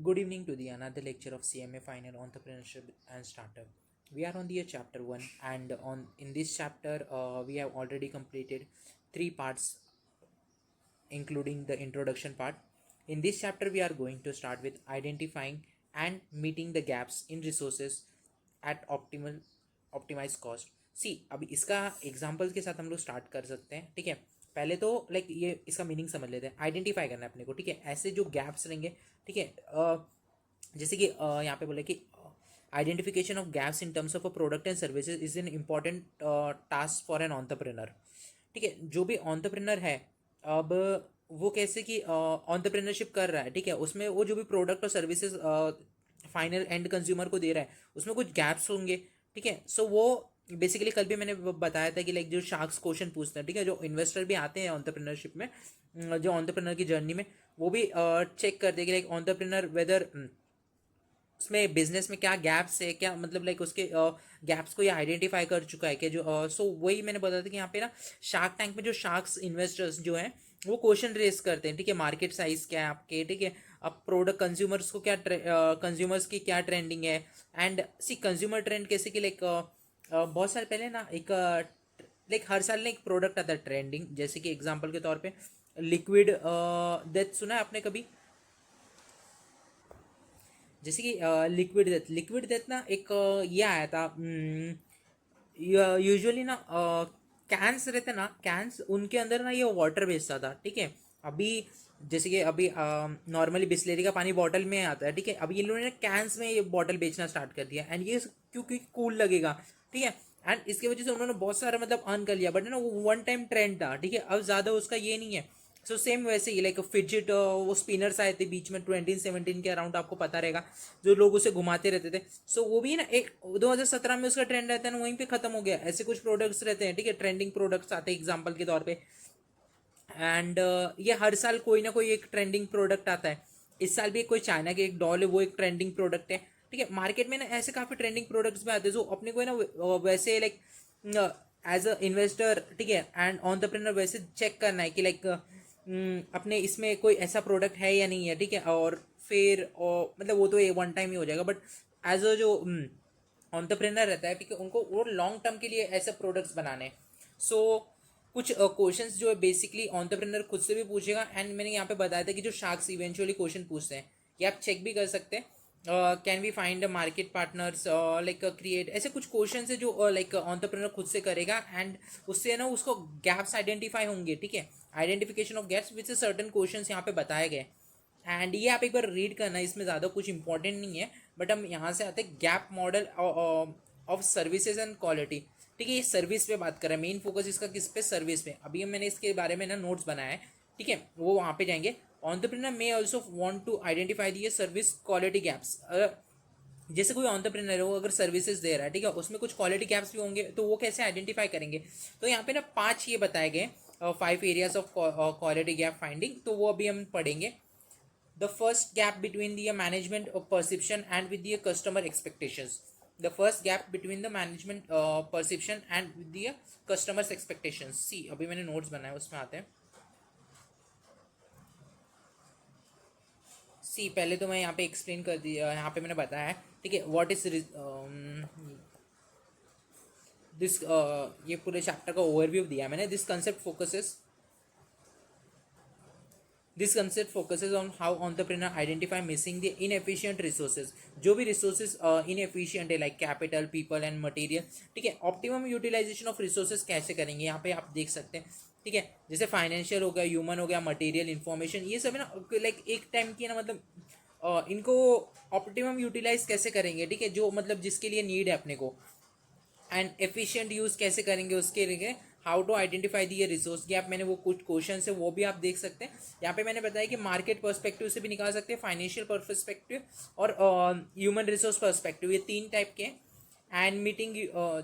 Good evening to the another lecture of CMA Final Entrepreneurship and Startup. We are on the chapter 1, and on in this chapter we have already completed 3 parts including the introduction part. In this chapter we are going to start with identifying and meeting the gaps in resources at optimized cost. सी अभी इसका examples के साथ हम लोग start कर सकते हैं. ठीक है, पहले तो लाइक ये इसका मीनिंग समझ लेते हैं. आइडेंटिफाई करना है अपने को. ठीक है, ऐसे जो गैप्स रहेंगे. ठीक है, जैसे कि यहाँ पे बोले कि identification of gaps in terms of a product and services is an important task for an entrepreneur. ठीक है, जो भी एंटरप्रेन्योर है, अब वो कैसे कि एंटरप्रेन्योरशिप कर रहा है. ठीक है, उसमें वो जो भी प्रोडक्ट और सर्विसेज फाइनल एंड कंज्यूमर को दे रहा है उसमें कुछ गैप्स होंगे. ठीक है, सो वो बेसिकली कल भी मैंने बताया था कि लाइक जो शार्क्स क्वेश्चन पूछते हैं. ठीक है, जो इन्वेस्टर भी आते हैं एंटरप्रेन्योरशिप में, जो एंटरप्रेन्योर की जर्नी में, वो भी चेक करते हैं कि लाइक एंटरप्रेन्योर वेदर उसमें बिजनेस में क्या गैप्स है, क्या मतलब लाइक उसके गैप्स को ये आइडेंटिफाई कर चुका है कि जो सो वही मैंने बताया था कि यहाँ पे ना शार्क टैंक में जो शार्क्स इन्वेस्टर्स जो हैं वो क्वेश्चन रेस करते हैं. ठीक है, मार्केट साइज क्या है आपके. ठीक है, अब प्रोडक्ट कंज्यूमर्स को क्या कंज्यूमर्स की क्या ट्रेंडिंग है. एंड सी कंज्यूमर ट्रेंड कैसे कि लाइक बहुत साल पहले ना एक लाइक हर साल ना एक प्रोडक्ट आता है ट्रेंडिंग. जैसे कि एग्जांपल के तौर पे लिक्विड डेथ सुना है आपने कभी. जैसे कि लिक्विड डेथ ना एक ये आया था. यूजुअली ना कैंस रहते ना, कैंस उनके अंदर ना ये वाटर बेचता था. ठीक है, अभी जैसे कि अभी नॉर्मली बिस्लेरी का पानी बॉटल में आता है. ठीक है, अभी इन लोगों ने कैंस में ये बॉटल बेचना स्टार्ट कर दिया. एंड ये क्योंकि कूल लगेगा. ठीक है, एंड इसकी वजह से उन्होंने बहुत सारा मतलब अर्न कर लिया. बट ना वो वन टाइम ट्रेंड था. ठीक है, अब ज़्यादा उसका ये नहीं है. सो सेम वैसे ही लाइक फिजिट वो स्पिनर्स आए थे बीच में 2017 के अराउंड, आपको पता रहेगा, जो लोग उसे घुमाते रहते थे. सो वो भी ना एक 2017 में उसका ट्रेंड रहता है ना, वहीं पे खत्म हो गया. ऐसे कुछ प्रोडक्ट्स रहते हैं. ठीक है, ट्रेंडिंग प्रोडक्ट्स आते हैं एग्जाम्पल के तौर पे. एंड ये हर साल कोई ना कोई एक ट्रेंडिंग प्रोडक्ट आता है. इस साल भी कोई चाइना के एक डॉल है, वो एक ट्रेंडिंग प्रोडक्ट है. ठीक है, मार्केट में ना ऐसे काफ़ी ट्रेंडिंग प्रोडक्ट्स भी आते हैं जो अपने को है ना वैसे लाइक एज अ इन्वेस्टर. ठीक है, एंड एंटरप्रेन्योर वैसे चेक करना है कि लाइक अपने इसमें कोई ऐसा प्रोडक्ट है या नहीं है. ठीक है, और फिर मतलब वो तो ये वन टाइम ही हो जाएगा. बट एज अ जो एंटरप्रेन्योर रहता है, ठीक है, उनको वो लॉन्ग टर्म के लिए ऐसे प्रोडक्ट्स बनाने हैं. सो कुछ क्वेश्चंस जो है बेसिकली एंटरप्रेन्योर खुद से भी पूछेगा. एंड मैंने यहाँ पे बताया था कि जो शार्क्स इवेंचुअली क्वेश्चन पूछते हैं, ये आप चेक भी कर सकते हैं. Can we find market partners, like create, ऐसे कुछ क्वेश्चन है जो लाइक एंटरप्रेन्योर खुद से करेगा. एंड उससे ना उसको गैप्स आइडेंटिफाई होंगे. ठीक है, identification of gaps which certain question यहाँ पे बताए गए. एंड ये आप एक बार रीड करना, इसमें ज़्यादा कुछ इंपॉर्टेंट नहीं है. बट हम यहाँ से आते हैं gap model of services and quality. ठीक है, ये सर्विस पे बात कर रहे हैं. मेन फोकस इसका किस पे, सर्विस पे. अभी मैंने इसके बारे में ना नोट्स बनाया है. ठीक है, वो वहाँ पे जाएंगे. Entrepreneur may also want to identify the service quality gaps. जैसे कोई एंटरप्रेन्योर हो, अगर सर्विसेज दे रहा है, ठीक है, उसमें कुछ क्वालिटी गैप्स भी होंगे, तो वो कैसे आइडेंटिफाई करेंगे. तो यहाँ पे ना 5 ये बताए गए 5 areas of quality gap finding. तो वो अभी हम पढ़ेंगे. The first gap between the management of perception and with the customer expectations. The first gap between the management perception and with the customers expectations. See, अभी मैंने notes बनाए, उसमें आते हैं. सी पहले तो मैं यहाँ पे एक्सप्लेन कर दिया, यहाँ पे मैंने बताया है. ठीक है, व्हाट इज दिस, ये पूरे चैप्टर का ओवरव्यू दिया मैंने. This concept focuses on how entrepreneur identify missing the inefficient resources. जो भी रिसोर्सेज इनएफिशिएंट है, like capital, people and material. ठीक है, ऑप्टिमम यूटिलाइजेशन ऑफ रिसोर्सेज कैसे करेंगे, यहाँ पे आप देख सकते हैं. ठीक है, जैसे फाइनेंशियल हो गया, ह्यूमन हो गया, मटेरियल, इन्फॉर्मेशन, ये सब है ना लाइक एक टाइम की ना मतलब इनको ऑप्टिमम यूटिलाइज कैसे करेंगे. ठीक है, जो मतलब जिसके लिए नीड है अपने को. एंड एफिशिएंट यूज़ कैसे करेंगे उसके लिए. How to identify the resource gap, मैंने वो कुछ क्वेश्चन है वो भी आप देख सकते हैं. यहाँ पे मैंने बताया कि मार्केट पर्सपेक्टिव से भी निकाल सकते हैं, फाइनेंशियल पर्सपेक्टिव और ह्यूमन रिसोर्स पर्सपेक्टिव, ये 3 टाइप के. एंड मीटिंग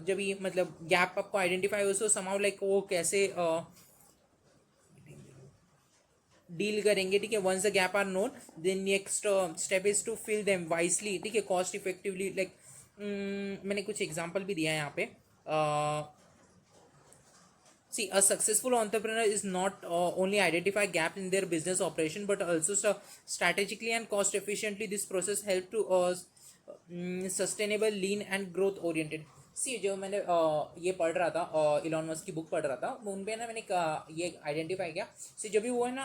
जब ये मतलब गैप आपको आइडेंटिफाई हो, सो समाउ लाइक वो कैसे डील करेंगे. ठीक है, once the gap are known, then next step is to fill them wisely. ठीक है, कॉस्ट इफेक्टिवली. लाइक मैंने कुछ एग्जांपल भी दिया है यहाँ पे. See, a successful entrepreneur is not only identify gap in their business operation, but also strategically and cost efficiently. This process help to sustainable, lean and growth oriented. सी जो मैंने ये पढ़ रहा था, इलॉन मस्क की बुक पढ़ रहा था, उन पे ना मैंने ये आइडेंटिफाई किया। सी जब भी वो है ना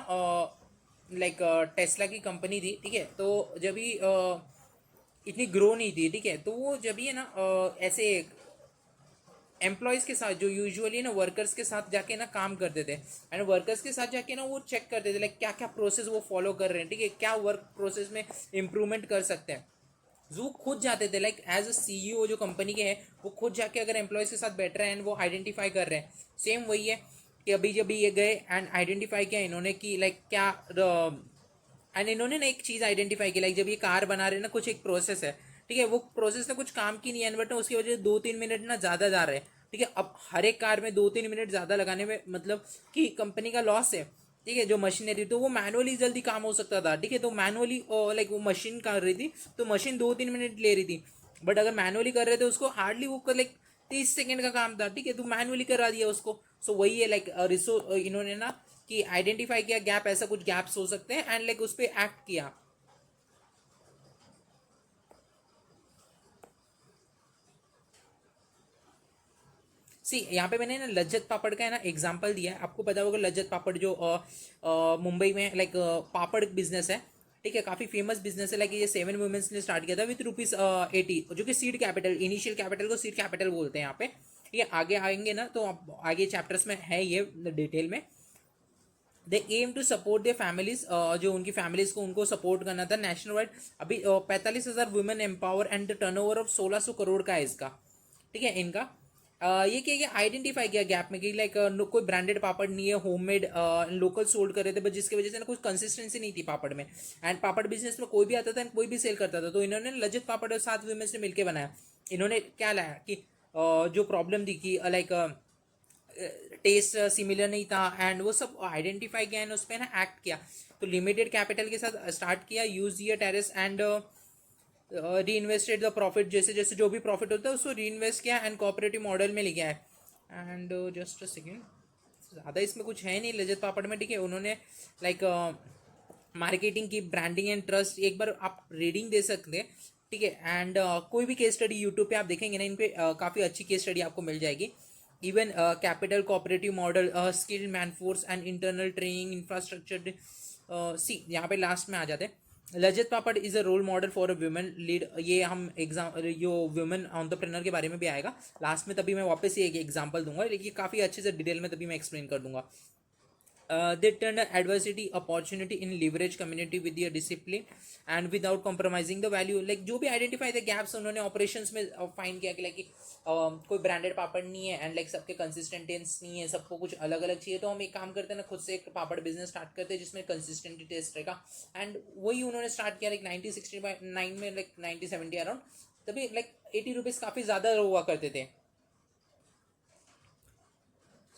लाइक टेस्ला की कंपनी थी, ठीक है, तो जब भी इतनी ग्रो नहीं थी, ठीक है, तो वो जब भी है ना ऐसे एम्प्लॉयज़ के साथ जो यूजुअली ना वर्कर्स के साथ जाके ना काम करते थे, एंड वर्कर्स के साथ जाके ना वो चेक करते थे लाइक क्या क्या प्रोसेस वो फॉलो कर रहे हैं, ठीक है, क्या वर्क प्रोसेस में इम्प्रूवमेंट कर सकते हैं। जो खुद जाते थे लाइक एज अ सीईओ जो कंपनी के हैं, वो खुद जाके अगर एम्प्लॉयज़ के साथ बैठ रहे हैं एंड वो आइडेंटिफाई कर रहे हैं। सेम वही है कि अभी जब भी ये गए एंड आइडेंटिफाई किया इन्होंने कि लाइक क्या, एंड इन्होंने ना एक चीज़ आइडेंटिफाई की लाइक जब ये कार बना रहे हैं ना, कुछ एक प्रोसेस है, ठीक है, वो प्रोसेस ना कुछ काम की नहीं है बट उसकी वजह से 2-3 मिनट ना ज़्यादा जा रहे हैं, ठीक है। अब हर एक कार में 2-3 मिनट ज़्यादा लगाने में मतलब कि कंपनी का लॉस है, ठीक है। जो मशीनरी तो वो मैनुअली जल्दी काम हो सकता था, ठीक है, तो मैनुअली लाइक वो मशीन कर रही थी तो मशीन 2-3 मिनट ले रही थी, बट अगर मैनुअली कर रहे थे उसको हार्डली वो लाइक 30 सेकेंड का काम था, ठीक है, तो मैनुअली करा दिया उसको। सो वही है लाइक इन्होंने ना कि आइडेंटिफाई किया गैप, ऐसा कुछ गैप्स हो सकते हैं एंड लाइक उस पर एक्ट किया। सी यहाँ पे मैंने ना लज्जत पापड़ का है ना एग्जाम्पल दिया है। आपको पता होगा लज्जत पापड़ जो मुंबई में लाइक पापड़ बिजनेस है, ठीक है, काफ़ी फेमस बिजनेस है। लाइक ये 7 वुमेन्स ने स्टार्ट किया था विथ ₹80, जो कि सीड कैपिटल, इनिशियल कैपिटल को सीड कैपिटल बोलते हैं यहाँ पे। ये आगे आएंगे ना तो आप आगे चैप्टर्स में है ये डिटेल में। They aim to support their families, जो उनकी फैमिलीज को उनको सपोर्ट करना था नेशनल वाइड। अभी 45,000 women empower and turnover of 1600 crore का है इसका, ठीक है, इनका। ये क्या किया, आइडेंटिफाई किया गैप में कि लाइक कोई ब्रांडेड पापड़ नहीं है, होममेड लोकल सोल्ड कर रहे थे, बट जिसकी वजह से ना कुछ कंसिस्टेंसी नहीं थी पापड़ में। एंड पापड़ बिजनेस में कोई भी आता था एंड कोई भी सेल करता था, तो इन्होंने लज्जत पापड़ और 7 वुमेन से मिलकर बनाया। इन्होंने क्या लाया कि जो प्रॉब्लम थी कि लाइक टेस्ट सिमिलर नहीं था एंड वो सब आइडेंटिफाई किया एंड उस पर ना एक्ट किया। तो लिमिटेड कैपिटल के साथ स्टार्ट किया, यूज दिया terrace and re invested the profit, जैसे जैसे जो भी प्रॉफिट होता है उसको री इन्वेस्ट किया एंड कोऑपरेटिव मॉडल में लिखा है। एंड जस्ट अ सेकेंड, ज़्यादा इसमें कुछ है नहीं लज्जत पापड़ में, ठीक है। उन्होंने लाइक मार्केटिंग की, ब्रांडिंग एंड ट्रस्ट, एक बार आप रीडिंग दे सकते हैं, ठीक है। एंड कोई भी केस स्टडी यूट्यूब पे आप देखेंगे ना, इन पे काफ़ी अच्छी केस स्टडी आपको मिल जाएगी। Even capital cooperative model, skilled manforce and internal training infrastructure. See यहाँ पे लास्ट में आ जाते हैं, Lijjat papad is a role model for a women lead. ये हम एग्जाम जो वुमेन एंटरप्रेन्योर के बारे में भी आएगा लास्ट में, तभी मैं वापस ये एक एग्जांपल दूंगा, लेकिन काफ़ी अच्छे से डिटेल में तभी मैं एक्सप्लेन कर दूंगा। They turn adversity opportunity in leverage community with their discipline and without compromising the value। like जो भी आइडेंटिफाई द गैप्स उन्होंने ऑपरेशंस में फाइंड किया कि लाइक कोई ब्रांडेड पापड़ नहीं है एंड लाइक सबके कंसिस्टेंटेंस नहीं है, सबको कुछ अलग अलग चाहिए, तो हम एक काम करते हैं ना, खुद से एक पापड़ बिजनेस स्टार्ट करते हैं जिसमें कंसिस्टेंटी टेस्ट रहेगा। एंड वही उन्होंने स्टार्ट किया लाइक 1969 में, लाइक 1970 अराउंड, तभी लाइक ₹80 काफ़ी ज़्यादा हुआ करते थे।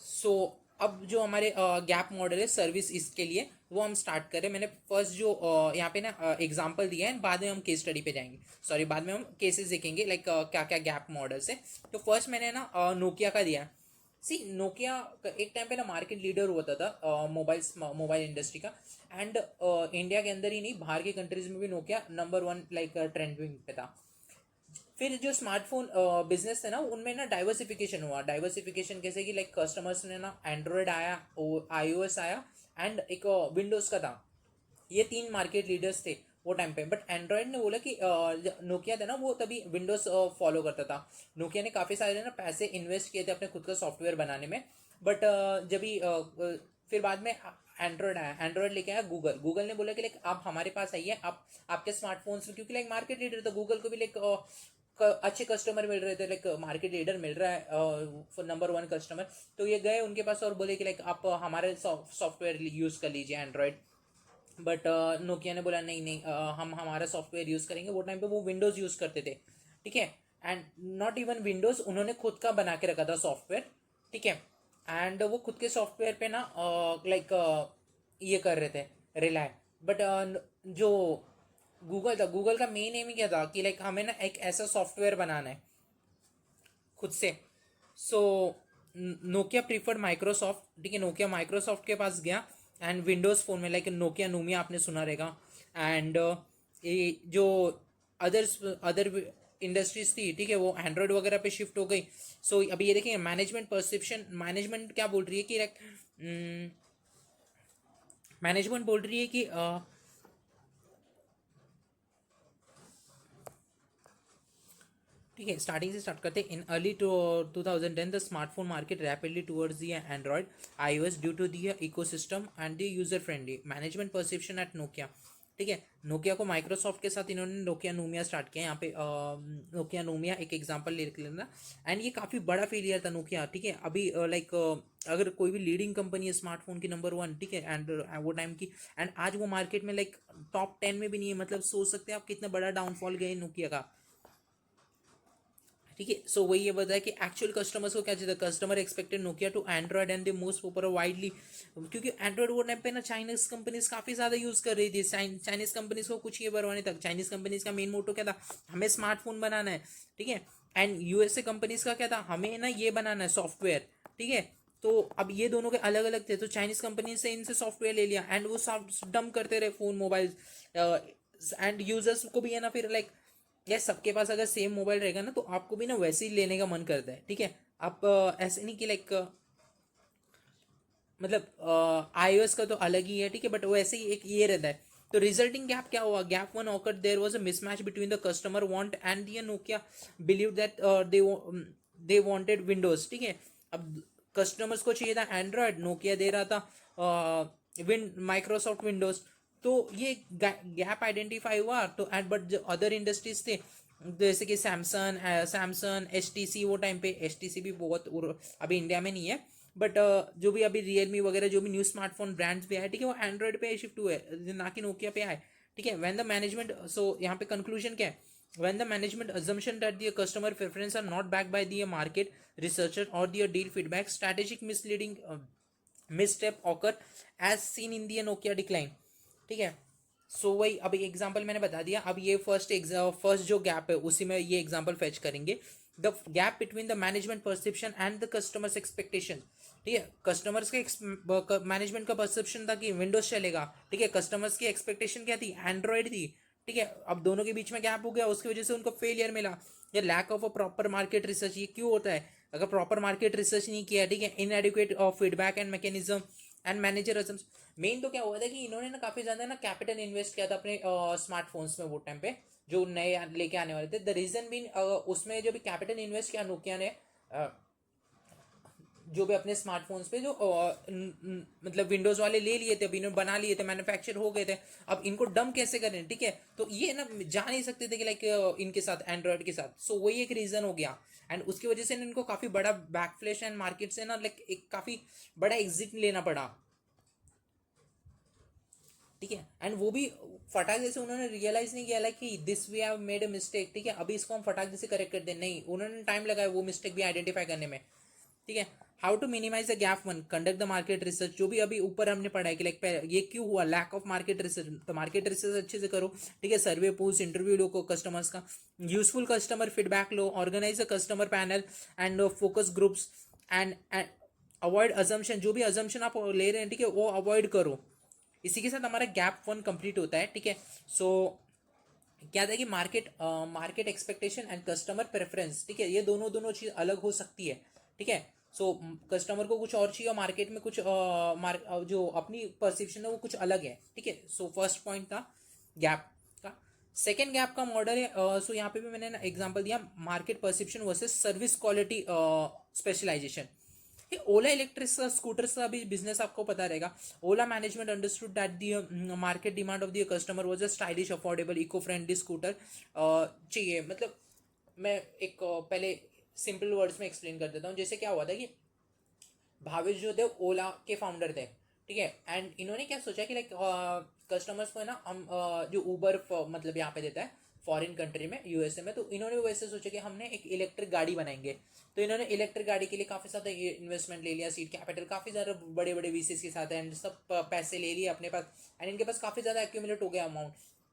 सो अब जो हमारे गैप मॉडल है सर्विस इसके लिए, वो हम स्टार्ट करें। मैंने फर्स्ट जो यहाँ पे ना एग्जांपल दिया है, बाद में हम केस स्टडी पे जाएंगे, सॉरी बाद में हम केसेस देखेंगे लाइक क्या क्या गैप मॉडल्स है। तो फर्स्ट मैंने ना नोकिया का दिया। सी नोकिया एक टाइम पे ना मार्केट लीडर होता था मोबाइल इंडस्ट्री का, एंड इंडिया के अंदर ही नहीं, बाहर के कंट्रीज में भी नोकिया नंबर 1 लाइक ट्रेंडिंग पे था। फिर जो स्मार्टफोन बिजनेस थे ना, उनमें ना डाइवर्सिफिकेशन हुआ। डाइवर्सिफिकेशन कैसे कि लाइक कस्टमर्स ने ना एंड्रॉयड आया, iOS आया एंड एक विंडोज़ का था। ये 3 मार्केट लीडर्स थे वो टाइम पे, बट एंड्रॉयड ने बोला कि नोकिया था ना, वो तभी विंडोज़ फॉलो करता था। नोकिया ने काफ़ी सारे ना पैसे इन्वेस्ट किए थे अपने खुद का सॉफ्टवेयर बनाने में, बट जब भी फिर बाद में एंड्रॉयड आया, एंड्रॉयड लेके आया गूगल। गूगल ने बोला कि लाइक आप हमारे पास आइए, आप आपके स्मार्टफोन्स में, क्योंकि लाइक मार्केट लीडर था, गूगल को भी लाइक अच्छे कस्टमर मिल रहे थे, लाइक मार्केट लीडर मिल रहा है नंबर 1 कस्टमर। तो ये गए उनके पास और बोले कि लाइक आप हमारे सॉफ्टवेयर यूज़ कर लीजिए एंड्रॉयड। बट नोकिया ने बोला नहीं नहीं, हम हमारा सॉफ्टवेयर यूज़ करेंगे। वो टाइम पे वो विंडोज़ यूज़ करते थे, ठीक है। एंड नॉट इवन विंडोज़, उन्होंने खुद का बना के रखा था सॉफ्टवेयर, ठीक है। एंड वो खुद के सॉफ्टवेयर पे ना लाइक ये कर रहे थे रिलाय। बट जो गूगल था, गूगल का मेन एम ही क्या था कि लाइक हमें ना एक ऐसा सॉफ्टवेयर बनाना है खुद से। सो नोकिया प्रीफर्ड माइक्रोसॉफ्ट, ठीक है, नोकिया माइक्रोसॉफ्ट के पास गया एंड विंडोज़ फ़ोन में लाइक नोकिया नूमिया आपने सुना रहेगा, एंड ये जो अदर्स अदर इंडस्ट्रीज थी, ठीक है, वो एंड्रॉयड वगैरह पे शिफ्ट हो गई। सो अभी ये देखिए मैनेजमेंट परसेप्शन, मैनेजमेंट क्या बोल रही है कि लाइक मैनेजमेंट बोल रही है कि ठीक है, स्टार्टिंग से स्टार्ट करते हैं। In early 2010 the smartphone market rapidly towards the Android iOS due to the ecosystem and the user friendly management perception at Nokia, ठीक है। नोकिया को माइक्रोसॉफ्ट के साथ इन्होंने नोकिया नूमिया स्टार्ट किया, यहाँ पे नोकिया नूमिया एक एग्जांपल ले लेना, एंड ये काफ़ी बड़ा फेलियर था नोकिया, ठीक है। अभी लाइक अगर कोई भी लीडिंग कंपनी है स्मार्टफोन की नंबर 1, ठीक है, एंड वो टाइम की, एंड आज वो मार्केट में लाइक टॉप 10 में भी नहीं है, मतलब सोच सकते हैं आप कितना बड़ा डाउनफॉल गया नोकिया का, ठीक है। सो वही ये बताया कि एक्चुअल कस्टमर्स को क्या चाहिए था, customer expected Nokia to Android and the most popular widely, क्योंकि एंड्रॉयड वो टाइम पे ना चाइनीज कंपनीज काफ़ी ज़्यादा यूज़ कर रही थी, चाइनीज कंपनीज को कुछ ये परवाह नहीं था। चाइनीज कंपनीज का मेन मोटो क्या था, हमें स्मार्टफोन बनाना है, ठीक है, एंड यूएसए कंपनीज का क्या था, हमें ना ये बनाना है सॉफ्टवेयर, ठीक है। तो अब ये दोनों के अलग अलग थे, तो चाइनीज कंपनी से इनसे सॉफ्टवेयर ले लिया एंड वो डम करते रहे फ़ोन मोबाइल, एंड यूजर्स को भी है ना फिर लाइक यस सबके पास अगर सेम मोबाइल रहेगा ना तो आपको भी ना वैसे ही लेने का मन करता है, ठीक है। आप ऐसे नहीं कि लाइक मतलब iOS का तो अलग ही है, ठीक है, बट वैसे ही एक ये रहता है। तो रिजल्टिंग गैप क्या हुआ, gap one occur there was a mismatch between the customer want and the Nokia believe that they wanted Windows, ठीक है। अब कस्टमर्स को चाहिए था एंड्रॉयड, नोकिया दे रहा था विन माइक्रोसॉफ्ट विंडोज, तो ये गैप आइडेंटिफाई हुआ। तो एंड बट जो अदर इंडस्ट्रीज थे जैसे कि सैमसंग HTC, वो टाइम पे HTC भी बहुत अभी इंडिया में नहीं है, बट जो भी अभी रियलमी वगैरह जो भी न्यू स्मार्टफोन ब्रांड्स भी आए, ठीक है, वो एंड्रॉयड पे शिफ्ट हुए ना कि नोकिया पे आए, ठीक है। व्हेन द मैनेजमेंट, सो यहाँ पे कंक्लूजन क्या है, when the management assumption that the customer preference are not backed by the market researcher or the deal feedback, strategic misleading misstep occur as seen in the Nokia decline, ठीक है। सो वही अभी example मैंने बता दिया। अब ये फर्स्ट जो गैप है उसी में ये एग्जाम्पल फेच करेंगे, the gap between the management perception and the customers expectation, ठीक है। कस्टमर्स के मैनेजमेंट का परसेप्शन था कि विंडोज चलेगा, ठीक है, कस्टमर्स की एक्सपेक्टेशन क्या थी, एंड्रॉयड थी, ठीक है। अब दोनों के बीच में गैप हो गया, उसकी वजह से उनको फेलियर मिला। ये lack of a proper market research, ये क्यों होता है, अगर प्रॉपर मार्केट रिसर्च नहीं किया, ठीक है, इनएडिक्वेट feedback and mechanism and manager, main तो क्या हुआ था कि इन्होंने ना काफ़ी ज़्यादा ना कैपिटल इन्वेस्ट किया था अपने स्मार्टफोन्स में वो टाइम पे जो नए लेके आने वाले थे। द रीज़न बीन उसमें जो भी कैपिटल इन्वेस्ट किया नोकिया ने जो भी अपने स्मार्टफोन्स पे जो मतलब विंडोज़ वाले ले लिए थे, अभी इन्होंने बना लिए थे, मैन्युफैक्चर हो गए थे, अब इनको डम कैसे करें, ठीक है। तो ये ना जा नहीं सकते थे कि लाइक इनके साथ एंड्रॉयड के साथ, सो वही एक रीज़न हो गया, एंड उसकी वजह से इनको काफ़ी बड़ा बैकफ्लैश एंड मार्केट से ना लाइक एक काफ़ी बड़ा एग्जिट लेना पड़ा, ठीक है। एंड वो भी फटाक जैसे उन्होंने रियलाइज नहीं किया लाइक कि this we have made a mistake, ठीक है, अभी इसको हम फटाक जैसे करेक्ट कर दें, नहीं, उन्होंने टाइम लगाया वो मिस्टेक भी आइडेंटिफाई करने में, ठीक है। How to minimise the gap one, conduct the market research, जो भी अभी ऊपर हमने पढ़ा है कि लाइक ये क्यों हुआ, लैक ऑफ मार्केट रिसर्च, तो मार्केट रिसर्च अच्छे से करो, ठीक है, सर्वे पूछ इंटरव्यू लो को कस्टमर्स का, यूजफुल कस्टमर फीडबैक लो, organise a customer panel and focus groups, and avoid assumption, जो भी अजम्पशन आप ले रहे हैं, ठीक है, वो अवॉइड करो। इसी के साथ हमारा गैप वन कंप्लीट होता है, ठीक है। सो क्या था कि market expectation and customer preference, ठीक है, ये दोनों दोनों चीज़ अलग हो सकती है, ठीक है। सो कस्टमर को कुछ और चाहिए, मार्केट में कुछ जो अपनी परसेप्शन है वो कुछ अलग है, ठीक है। सो फर्स्ट पॉइंट था गैप का। सेकेंड गैप का मॉडल है, सो यहाँ पे भी मैंने एग्जांपल दिया, market perception versus service quality specialisation. ये ओला इलेक्ट्रिक स्कूटर्स का भी बिजनेस आपको पता रहेगा। Ola management understood that the market demand of the customer was a stylish affordable eco friendly scooter चाहिए, मतलब मैं एक पहले सिंपल वर्ड्स में एक्सप्लेन कर देता हूँ। जैसे क्या हुआ था कि भावेश जो थे ओला के फाउंडर थे, ठीक है, एंड इन्होंने क्या सोचा कि लाइक कस्टमर्स को है ना हम जो ऊबर मतलब यहाँ पे देता है फॉरेन कंट्री में यूएसए में, तो इन्होंने वैसे सोचा कि हमने एक इलेक्ट्रिक गाड़ी बनाएंगे। तो इन्होंने इलेक्ट्रिक गाड़ी के लिए काफ़ी ज़्यादा इन्वेस्टमेंट ले लिया, सीड कैपिटल काफ़ी ज़्यादा बड़े बड़े वीसीस के साथ, एंड सब पैसे ले लिए अपने पास, एंड इनके पास काफ़ी ज़्यादा एक्यूमुलेट हो गया अमाउंट।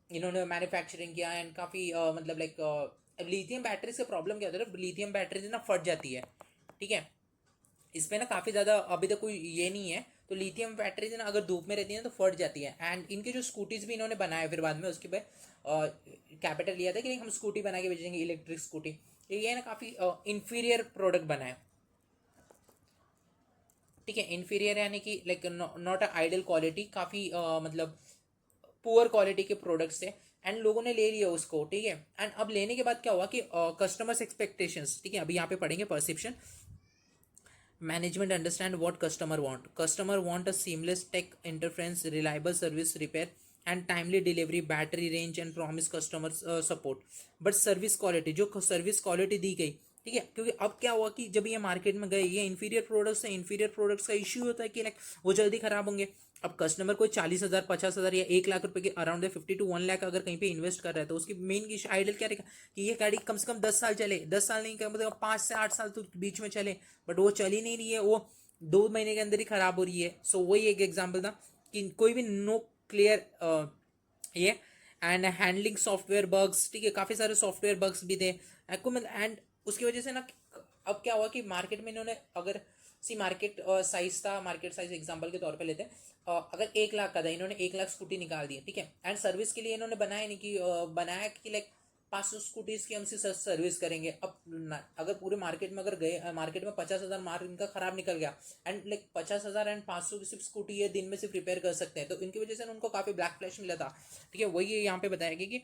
इन्होंने मैन्युफैक्चरिंग किया एंड काफ़ी मतलब लाइक लिथियम बैटरी से प्रॉब्लम क्या होता है, लिथियम बैटरी ना फट जाती है, ठीक है। इस पे ना काफ़ी ज़्यादा अभी तक कोई ये नहीं है। तो लिथियम बैटरीज ना अगर धूप में रहती है तो फट जाती है। एंड इनके जो स्कूटीज भी इन्होंने बनाए फिर बाद में उसके पे कैपिटल लिया था कि हम स्कूटी बना के बेचेंगे, इलेक्ट्रिक स्कूटी। तो ये ना काफ़ी इन्फीरियर प्रोडक्ट बनाए, ठीक है। इन्फीरियर यानी कि like not a ideal quality, काफ़ी मतलब पुअर क्वालिटी के प्रोडक्ट्स थे। एंड लोगों ने ले लिया उसको, ठीक है। एंड अब लेने के बाद क्या हुआ कि कस्टमर्स एक्सपेक्टेशंस, ठीक है, अभी यहाँ पे पढ़ेंगे perception. Management understand what customer want. Customer want a seamless tech interface, reliable service repair, and timely delivery, battery range, and promise customer support. But service quality, जो सर्विस क्वालिटी दी गई, ठीक है, क्योंकि अब क्या हुआ कि जब ये मार्केट में गए, ये इन्फीरियर प्रोडक्ट्स है, इन्फीरियर प्रोडक्ट्स का इश्यू होता है कि लाइक वो जल्दी खराब होंगे। अब कस्टमर कोई 40,000, 50,000 या 1 लाख रुपए के अराउंड 50 to 1 लाख अगर कहीं पे इन्वेस्ट कर रहा है तो उसकी मेन आइडल क्या रहेगा कि ये गाड़ी कम से कम 10 साल चले, 10 साल नहीं क्या मतलब 5 से 8 साल तो बीच में चले। बट वो चल ही नहीं रही है, वो 2 महीने के अंदर ही खराब हो रही है। सो वही एक एग्जाम्पल था कि कोई भी नो क्लियर ये एंड हैंडलिंग सॉफ्टवेयर बग्स, ठीक है, काफ़ी सारे सॉफ्टवेयर बग्स भी थे एंड उसकी वजह से ना अब क्या हुआ कि मार्केट में इन्होंने अगर सी मार्केट साइज था, मार्केट साइज एग्जांपल के तौर पे लेते हैं, अगर 1 लाख का था, इन्होंने 1 लाख स्कूटी निकाल दी, ठीक है। एंड सर्विस के लिए इन्होंने बनाया नहीं कि बनाया कि लाइक 500 स्कूटीज की हम सर्विस करेंगे। अब अगर पूरे मार्केट में अगर गए, मार्केट में 50,000 मार्क इनका खराब निकल गया एंड लाइक 50,000 एंड 500 की सिर्फ स्कूटी ये दिन में सिर्फ रिपेयर कर सकते हैं, तो इनकी वजह से उनको काफ़ी ब्लैक फ्लैश मिला था, ठीक है। वही यहाँ पे बताया गया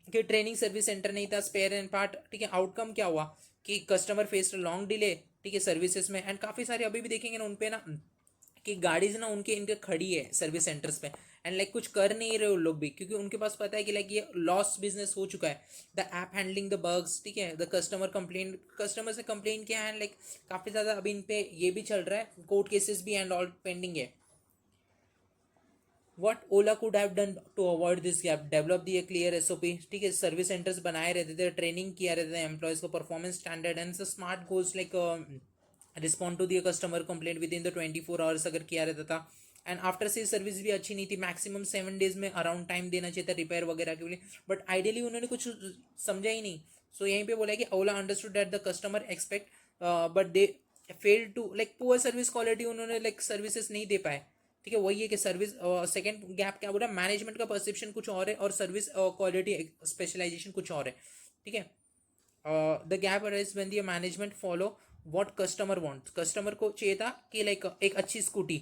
कि ट्रेनिंग सर्विस सेंटर नहीं था, स्पेयर एंड पार्ट, ठीक है। आउटकम क्या हुआ कि कस्टमर फेस्ड लॉन्ग डिले, ठीक है, सर्विसेज में। एंड काफ़ी सारे अभी भी देखेंगे ना उन पे ना कि गाड़ीज ना उनके इनके खड़ी है सर्विस सेंटर्स पे एंड लाइक कुछ कर नहीं रहे वो लोग भी, क्योंकि उनके पास पता है कि लाइक ये लॉस बिजनेस हो चुका है। The app handling the bugs, ठीक है, द कस्टमर कंप्लेन, कस्टमर से कंप्लेन किया है लाइक काफ़ी ज़्यादा अभी इन पे ये भी चल रहा है, कोर्ट केसेस भी एंड ऑल पेंडिंग है। What Ola could have done to avoid this gap, develop the clear SOP, ठीक है, सर्विस सेंटर्स बनाए रहते थे, ट्रेनिंग किया रहता था एम्प्लॉयज को, performance standard and smart goals like respond to the customer complaint within the 24 hours अगर किया रहता था। एंड आफ्टर सेल सर्विस भी अच्छी नहीं थी, मैक्सिमम 7 डेज में अराउंड टाइम देना चाहिए था रिपेयर वगैरह के लिए। बट आइडियली उन्होंने कुछ समझा ही नहीं। सो यहीं पे बोला है कि Ola understood that the customer expect but they fail to like poor service quality, उन्होंने लाइक सर्विसेज नहीं दे पाए, ठीक है। वही है कि सर्विस सेकंड गैप क्या बोला, मैनेजमेंट का परसेप्शन कुछ और है और सर्विस क्वालिटी स्पेशलाइजेशन कुछ और है, ठीक है। The gap arise when the management follow what customer wants, customer को चाहिए था कि लाइक एक अच्छी स्कूटी,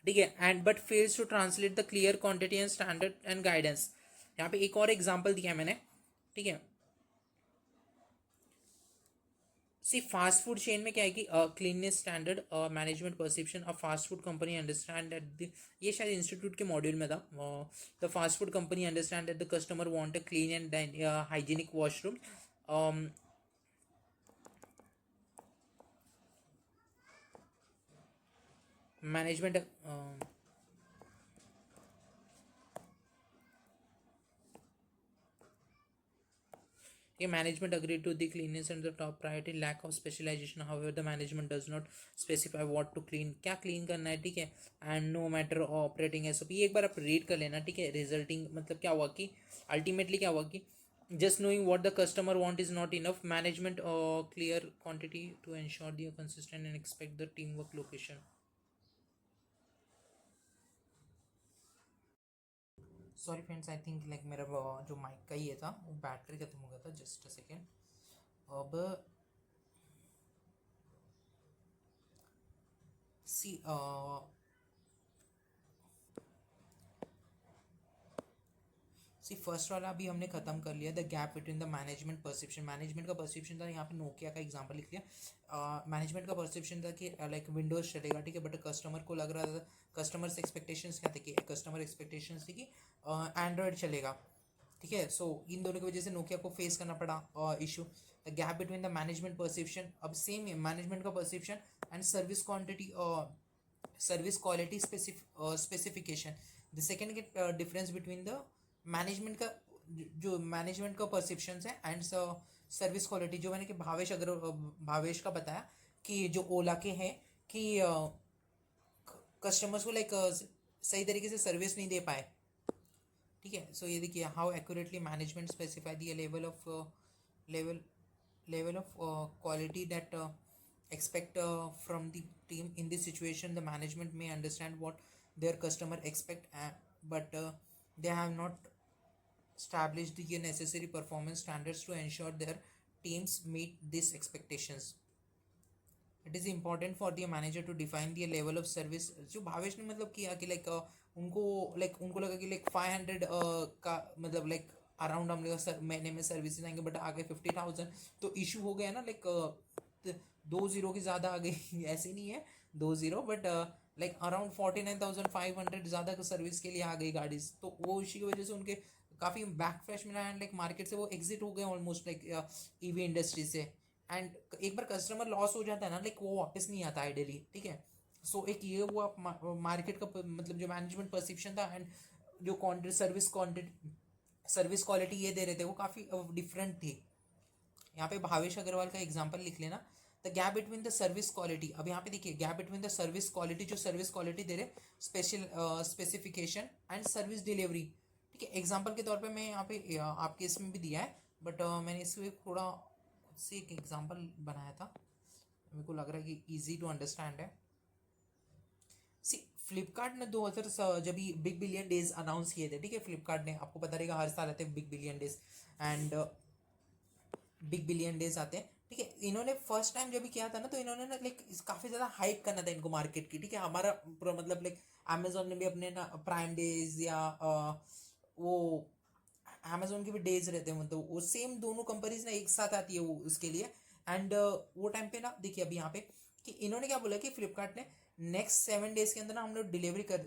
ठीक है, and but fails to translate the clear quantity and standard and guidance. यहाँ पे एक और एग्जांपल दिया है मैंने, ठीक है। सी फास्ट फूड चेन में क्या है कि cleanness standard management perception, a fast food company understand that the, ये शायद इंस्टीट्यूट के मॉड्यूल में था। The fast food company understand that the customer want a clean and hygienic washroom. Management ये management agreed to the cleanliness and the top priority, lack of specialization, however the management does not specify what to clean, क्या clean करना है, ठीक है। and no matter operating SOP, एक बार आप read कर लेना, ठीक है। resulting मतलब क्या हुआ कि ultimately क्या हुआ कि just knowing what the customer want is not enough, management clear quantity to ensure the consistent and expect the teamwork location। Sorry friends, I think like मेरा जो माइक का ये था वो बैटरी खत्म हो गया था, जस्ट अ सेकेंड। अब सी सी फर्स्ट वाला अभी हमने खत्म कर लिया, the gap between the management perception. Management का परसेप्शन था, यहाँ पे नोकिया का एग्जांपल लिख लिया। मैनेजमेंट का परसेप्शन था कि लाइक विंडोज चलेगा, ठीक है, बट कस्टमर को लग रहा था, कस्टमर्स एक्सपेक्टेशंस क्या थे कि कस्टमर एक्सपेक्टेशंस थी कि एंड्रॉयड चलेगा, ठीक है। सो इन दोनों की वजह से नोकिया को फेस करना पड़ा issue. The gap between the management perception, अब सेम है मैनेजमेंट का perception and service quantity, service quality specification. The second difference between the management का, जो मैनेजमेंट का परसेप्शन है एंड सर्विस क्वालिटी, जो मैंने कि भावेश अगर भावेश का बताया कि जो ओला के हैं कि कस्टमर्स को लाइक सही तरीके से सर्विस नहीं दे पाए, ठीक है। सो ये देखिए, how accurately management specify the level of level level of quality that expect from the team in this situation. The management may understand what their customer expect, but they have not established the necessary performance standards to ensure their teams meet these expectations. It is important for the manager to define the level of service. जो भावेश ने मतलब किया कि like उनको like उनको लगा कि like 500 का मतलब लाइक अराउंड हम लोग महीने में सर्विसेज आएंगे, बट आगे 50,000. तो इशू हो गया ना, लाइक 2 जीरो की ज़्यादा आ गई. ऐसे नहीं है 2 जीरो, बट लाइक अराउंड 49,500 ज़्यादा सर्विस के लिए आ गई गाड़ी. तो वो इसी की वजह से उनके काफ़ी बैक फ्लैश मिला एंड लाइक मार्केट से वो एग्जिट हो गए ऑलमोस्ट, लाइक ईवी इंडस्ट्री से. एंड एक बार कस्टमर लॉस हो जाता है ना, लाइक वो वापस नहीं आता आइडियली. ठीक है, सो एक ये हुआ मार्केट का मतलब जो मैनेजमेंट परसेप्शन था, एंड जो सर्विस क्वालिटी ये दे रहे थे वो काफ़ी डिफरेंट थी. यहाँ पे भावेश अग्रवाल का एग्जांपल लिख लेना. The gap between the service quality. अब यहाँ पे देखिए gap between the service quality, जो सर्विस क्वालिटी दे रहे special specification and service delivery. ठीक है, एग्जांपल के तौर पे मैं यहाँ पे आपके इसमें भी दिया है, बट मैंने इसमें थोड़ा खुद से एक एग्जांपल बनाया था, मेरे को लग रहा है कि ईजी टू अंडरस्टैंड है. सी फ्लिपकार्ट ने 2000 जब भी बिग बिलियन डेज अनाउंस किए थे. ठीक है, फ्लिपकार्ट ने, आपको पता रहेगा हर साल आते हैं big billion days, and big billion days आते हैं. ठीक है, इन्होंने फर्स्ट टाइम जब भी किया था ना, तो इन्होंने ना लाइक काफ़ी ज़्यादा हाइप करना था इनको मार्केट की. ठीक है, हमारा मतलब लाइक अमेजोन ने भी अपने ना प्राइम डेज या वो अमेजोन के भी डेज रहते हैं, मतलब वो सेम दोनों कंपनीज ना एक साथ आती है वो उसके लिए. एंड वो टाइम पे ना देखिए अभी यहाँ पे कि इन्होंने क्या बोला कि फ्लिपकार्ट ने नेक्स्ट 7 डेज के अंदर ना हम लोग डिलीवरी कर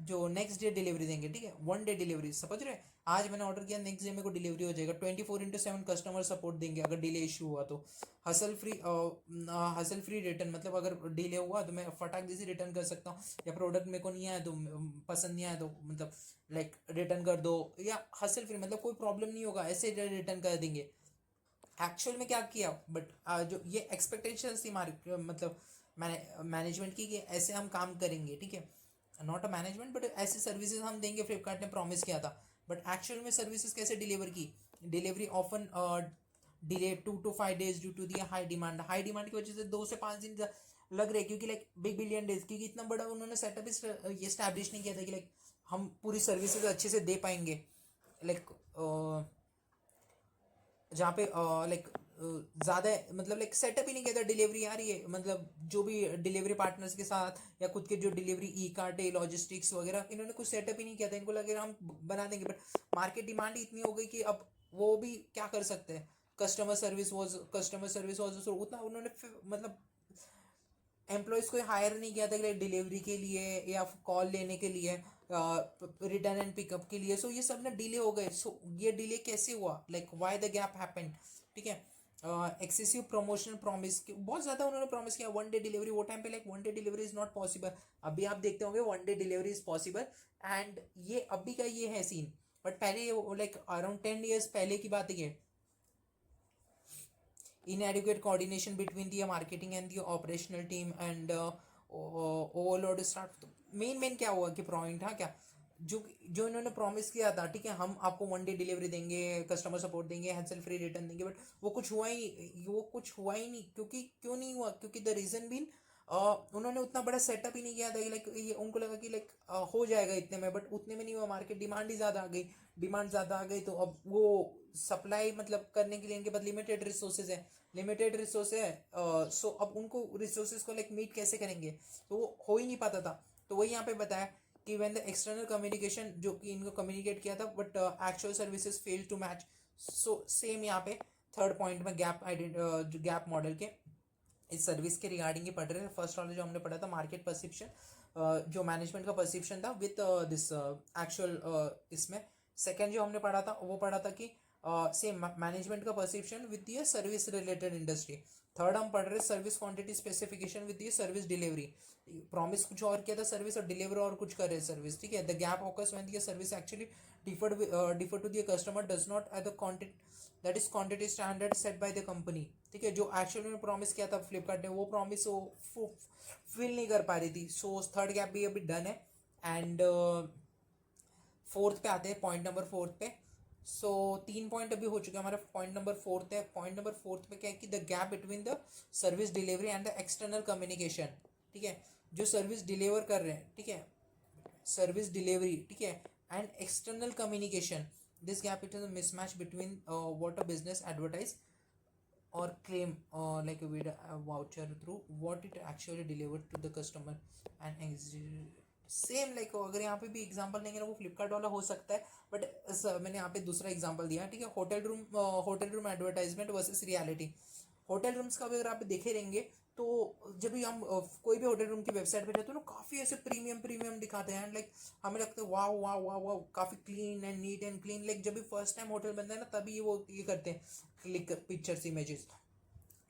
जो नेक्स्ट डे डिलीवरी देंगे. ठीक है, 1 डे डिलीवरी. समझ रहे हैं, आज मैंने ऑर्डर किया, नेक्स्ट डे मेरे को डिलीवरी हो जाएगा. 24/7 कस्टमर सपोर्ट देंगे अगर डिले इशू हुआ तो. हसल फ्री रिटर्न, मतलब अगर डिले हुआ तो मैं फटाक से रिटर्न कर सकता हूँ, या प्रोडक्ट मेरे को नहीं आया तो पसंद नहीं आया तो मतलब लाइक रिटर्न कर दो, या हसल फ्री मतलब कोई प्रॉब्लम नहीं होगा, ऐसे रिटर्न कर देंगे. एक्चुअल में क्या किया, बट जो ये एक्सपेक्टेशंस थी मतलब मैनेजमेंट की कि ऐसे हम काम करेंगे. ठीक है, नॉट अ मैनेजमेंट बट ऐसे सर्विसेज हम देंगे, फ्लिपकार्ट ने प्रॉमिस किया था. बट एक्चुअल में सर्विसेज कैसे डिलीवर की, delivery often delay 2 to 5 days due to the high demand की वजह से 2 से 5 दिन लग रहे, क्योंकि लाइक बिग बिलियन डेज, क्योंकि इतना बड़ा उन्होंने सेटअप ये स्टैब्लिश नहीं किया था कि लाइक हम पूरी सर्विसेज अच्छे से दे पाएंगे. लाइक जहाँ पे लाइक ज़्यादा मतलब लाइक सेटअप ही नहीं किया था डिलीवरी. यार ये मतलब जो भी डिलीवरी पार्टनर्स के साथ या खुद के जो डिलीवरी ई कार्ट है लॉजिस्टिक्स वगैरह, इन्होंने कुछ सेटअप ही नहीं किया था. इनको लगे हम बना देंगे, बट मार्केट डिमांड इतनी हो गई कि अब वो भी क्या कर सकते हैं. कस्टमर सर्विस वॉज उतना उन्होंने मतलब एम्प्लॉयज़ को हायर नहीं किया था कि डिलीवरी के लिए या कॉल लेने के लिए, रिटर्न एंड पिकअप के लिए. सो ये सब ना डिले हो गए. सो ये डिले कैसे हुआ, like why the gap happened. ठीक है, एक्सेसिव प्रमोशनल प्रॉमिस, बहुत ज़्यादा उन्होंने प्रॉमिस किया 1 डे डिलीवरी. वो टाइम पे like 1 day delivery is not possible. अभी आप देखते होंगे 1 day delivery is possible, and ये अभी का ये है सीन. बट पहले लाइक अराउंड 10 years पहले की बात है. Inadequate coordination between the marketing and the operational team and overload staff. Main क्या हुआ कि पॉइंट था क्या, जो जो इन्होंने प्रॉमिस किया था. ठीक है, हम आपको 1 डे डिलीवरी देंगे, कस्टमर सपोर्ट देंगे, हैसल फ्री रिटर्न देंगे, बट वो कुछ हुआ ही नहीं. क्यों नहीं हुआ, क्योंकि द रीज़न बीन उन्होंने उतना बड़ा सेटअप ही नहीं किया था कि लाइक ये उनको लगा कि लाइक हो जाएगा इतने में, बट उतने में नहीं हुआ. मार्केट डिमांड ही ज़्यादा आ गई. डिमांड ज़्यादा आ गई तो अब वो सप्लाई मतलब करने के लिए इनके पास लिमिटेड रिसोर्सेज है. सो अब उनको रिसोर्सेज को लाइक मीट कैसे करेंगे, तो वो हो ही नहीं पाता था. तो वही यहाँ पे बताया कि व्हेन द एक्सटर्नल कम्युनिकेशन, जो कि इनको कम्युनिकेट किया था, but actual services fail to match. So same यहाँ पे थर्ड पॉइंट में गैप मॉडल के इस सर्विस के रिगार्डिंग ही पढ़ रहे हैं. फर्स्ट वाला जो हमने पढ़ा था मार्केट परसेप्शन, जो मैनेजमेंट का परसेप्शन था विथ दिस एक्चुअल. इसमें सेकेंड जो हमने पढ़ा था वो पढ़ा था कि सेम मैनेजमेंट का perception with the service related industry. Third हम पढ़ रहे service quantity specification with the service delivery. Promise कुछ और किया था सर्विस, और डिलीवर और कुछ कर रहे सर्विस. ठीक है, the gap occurs when the service actually differ to the customer does not at the quantity, that is quantity standard set by the company. ठीक है, जो एक्चुअली में प्रॉमिस किया था फ्लिपकार्ट ने, वो प्रॉमिस वो फुलफिल नहीं कर पा रही थी. सो थर्ड गैप भी अभी डन है. एंड फोर्थ पे आते हैं, पॉइंट नंबर फोर्थ पे. सो 3 पॉइंट अभी हो चुके हैं हमारा। पॉइंट नंबर 4 है। पॉइंट नंबर 4 में क्या है कि the gap between the service delivery and the external communication. ठीक है, जो सर्विस डिलीवर कर रहे हैं, ठीक है, सर्विस डिलीवरी, ठीक है, and external communication, this gap it is a mismatch between what a business advertise or claim like with a voucher through what it actually delivered to the customer and same like अगर यहाँ पे भी example देंगे ना वो फ्लिपकार्ट वाला हो सकता है, बट मैंने यहाँ पे दूसरा एग्जांपल दिया, ठीक है। Hotel room advertisement versus reality. Hotel rooms का भी अगर आप देखे रहेंगे तो जब भी हम कोई भी होटल रूम की वेबसाइट पे जाते हैं ना काफ़ी ऐसे प्रीमियम प्रीमियम दिखाते हैं एंड लाइक हमें लगता है वाह वाह वाह वाह, काफ़ी clean and neat and clean. Like जब भी फर्स्ट टाइम होटल बनता है ना तभी वो ये करते हैं, क्लिक पिक्चर्स इमेजेस,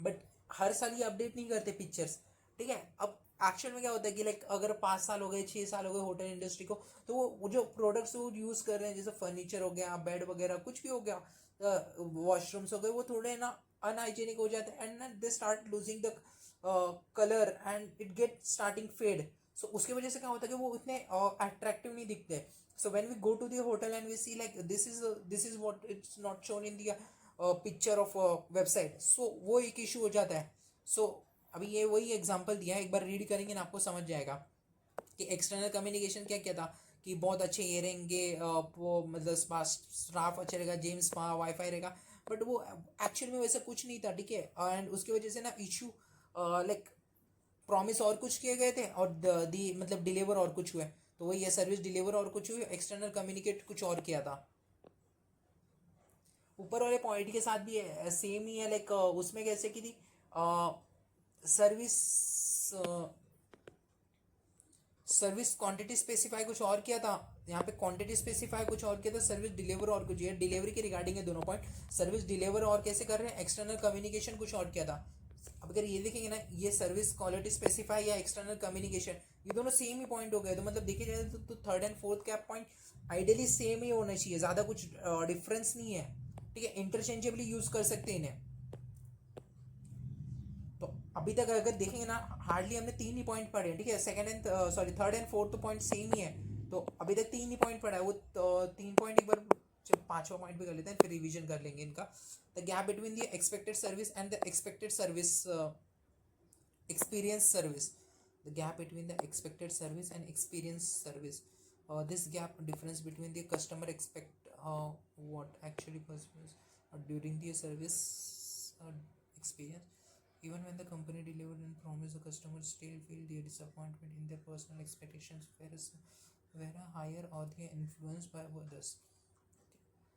बट हर साल ये अपडेट नहीं करते पिक्चर्स, ठीक है। अब एक्चुअल में क्या होता है कि लाइक अगर 5 साल हो गए 6 साल हो गए होटल इंडस्ट्री को, तो वो जो प्रोडक्ट्स वो यूज़ कर रहे हैं जैसे फर्नीचर हो गया, बेड वगैरह कुछ भी हो गया, वॉशरूम्स हो गए, वो थोड़े ना अनहाइजेनिक हो जाते हैं and they start losing the colour and it get starting fade. So उसकी वजह से क्या होता है कि वो इतने अट्रैक्टिव नहीं दिखते। So when we go to the hotel and we see like this is what it's not shown in the picture of website, so वो एक इशू हो जाता है। सो अभी ये वही एग्जांपल दिया है, एक बार रीड करेंगे ना आपको समझ जाएगा कि एक्सटर्नल कम्युनिकेशन क्या क्या था, कि बहुत अच्छे ये रहेंगे, वो मतलब स्टाफ अच्छा रहेगा, जेम्स स्पा वाईफाई रहेगा, बट वो एक्चुअल में वैसा कुछ नहीं था, ठीक है। एंड उसकी वजह से ना इशू लाइक प्रॉमिस और कुछ किए गए थे और दी मतलब डिलीवर और कुछ हुए, तो वही है सर्विस डिलीवर और कुछ हुई, एक्सटर्नल कम्युनिकेट कुछ और किया था। ऊपर वाले पॉइंट के साथ भी सेम ही है, लाइक उसमें कैसे की थी सर्विस सर्विस क्वांटिटी स्पेसिफाई कुछ और किया था, यहाँ पे क्वांटिटी स्पेसिफाई कुछ और किया था, सर्विस डिलीवर और कुछ, ये डिलीवरी के रिगार्डिंग है दोनों पॉइंट। सर्विस डिलीवर और कैसे कर रहे हैं, एक्सटर्नल कम्युनिकेशन कुछ और किया था। अब अगर ये देखेंगे ना, ये सर्विस क्वालिटी स्पेसिफाई या एक्सटर्नल कम्युनिकेशन ये दोनों सेम ही पॉइंट हो गए, तो मतलब देखे जाए तो third and fourth cap point ideally same ही होना चाहिए, ज़्यादा कुछ डिफरेंस नहीं है, ठीक है। इंटरचेंजेबली यूज कर सकते हैं इन्हें। तो अभी तक अगर देखेंगे ना हार्डली हमने 3 ही पॉइंट पढ़े हैं, ठीक है। Second and sorry third and fourth तो पॉइंट सेम ही है, तो अभी तक 3 ही पॉइंट पढ़ा है, वो 3 पॉइंट एक बार पांचवा पॉइंट भी कर लेते हैं फिर रिवीजन कर लेंगे इनका। The gap between the expected service and the expected service experience service, the gap between the expected service and experience service, this gap difference between the customer expect what actually pursues during the service experience, even when the company delivered and promised, the customer still feel the disappointment in their personal expectations, where higher or they influenced by others।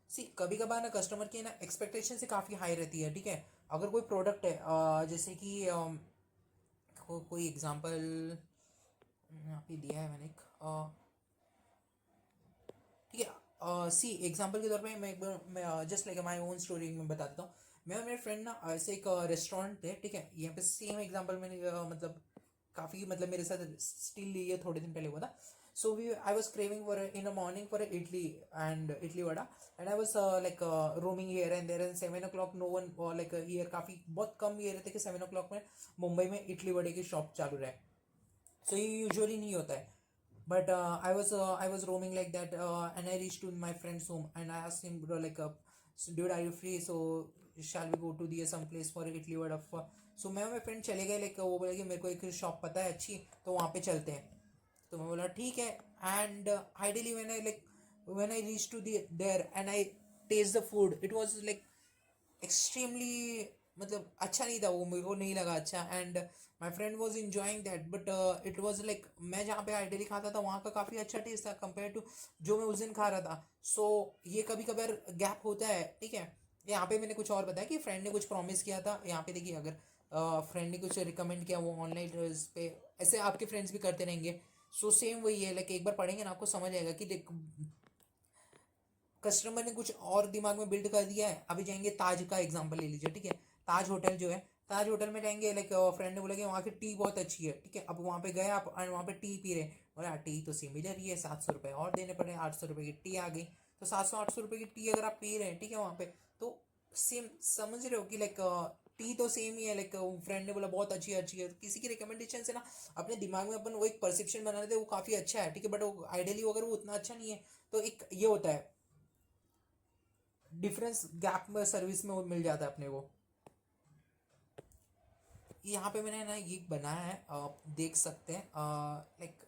सी कभी कभार ना customer की ना expectation से काफ़ी high रहती है, ठीक है। अगर कोई प्रोडक्ट है जैसे कि कोई एग्जांपल यहाँ पे दिया है मैंने एक, ठीक है। सी एग्जांपल के तौर पे मैं just like my own story में बता देता हूँ। मैं और मेरे फ्रेंड ना ऐसे एक रेस्टोरेंट थे, ठीक है। यहाँ पे सेम एग्जांपल मैंने मतलब काफ़ी मतलब मेरे साथ स्टिल ये थोड़े दिन पहले हुआ था। So we I was craving for in a morning for idli and idli vada, and I was like roaming here and there and 7 o'clock no one like here, काफ़ी बहुत कम ये रहते कि 7 o'clock में मुंबई में इडली वड़े की शॉप चालू रहे। सो ये यूजुअली नहीं होता है, but I was roaming like that, and I reached to my friend's home and I asked him, bro, like so, dude, are you free, so shall we go to the some place for idli vada. सो मैं और मेरे friend चले गए, like वो बोले कि मेरे को एक शॉप पता है अच्छी, तो वहाँ पे चलते हैं। तो मैं बोला ठीक है, and ideally when I reached to the there and I taste the food, it was like extremely मतलब अच्छा नहीं था, वो मेरे को नहीं लगा अच्छा, and my friend was enjoying that, but it was like मैं जहाँ पे आइडियली खाता था वहाँ का काफ़ी अच्छा टेस्ट था कंपेयर टू जो मैं उस दिन खा रहा था। सो ये कभी कभार गैप होता है, ठीक है। यहाँ पे मैंने कुछ और बताया कि फ्रेंड ने कुछ प्रॉमिस किया था, यहाँ पे देखिए अगर फ्रेंड ने कुछ रिकमेंड किया वो ऑनलाइन पे, ऐसे आपके फ्रेंड्स भी करते रहेंगे। सो सेम वही है, लाइक एक बार पढ़ेंगे ना आपको समझ आएगा कि कस्टमर ने कुछ और दिमाग में बिल्ड कर दिया है। अभी जाएंगे ताज का एग्जांपल ले लीजिए, ठीक है। ताज होटल जो है, ताज होटल में जाएंगे, लाइक फ्रेंड ने बोला कि वहाँ की टी बहुत अच्छी है, ठीक है। अब वहाँ पे गए आप और वहाँ पे टी पी रहे, बोला यार टी तो सिमिलर ही है, 700 रुपये और देने पड़े, 800 रुपये की टी आ गई। तो 700 800 रुपये की टी अगर आप पी रहे हैं, ठीक है, वहाँ पे तो सेम समझ रहे हो कि लाइक टी तो सेम ही है, लाइक फ्रेंड ने बोला बहुत अच्छी अच्छी है, किसी की रिकमेंडेशन से ना अपने दिमाग में अपन वो एक परसेप्शन बना लेते हैं वो काफ़ी अच्छा है, ठीक है, बट वो आइडियली अगर वो उतना अच्छा नहीं है, तो एक ये होता है डिफरेंस गैप में सर्विस में वो मिल जाता है अपने को। यहाँ पे मैंने ना ये बनाया है, आप देख सकते हैं, लाइक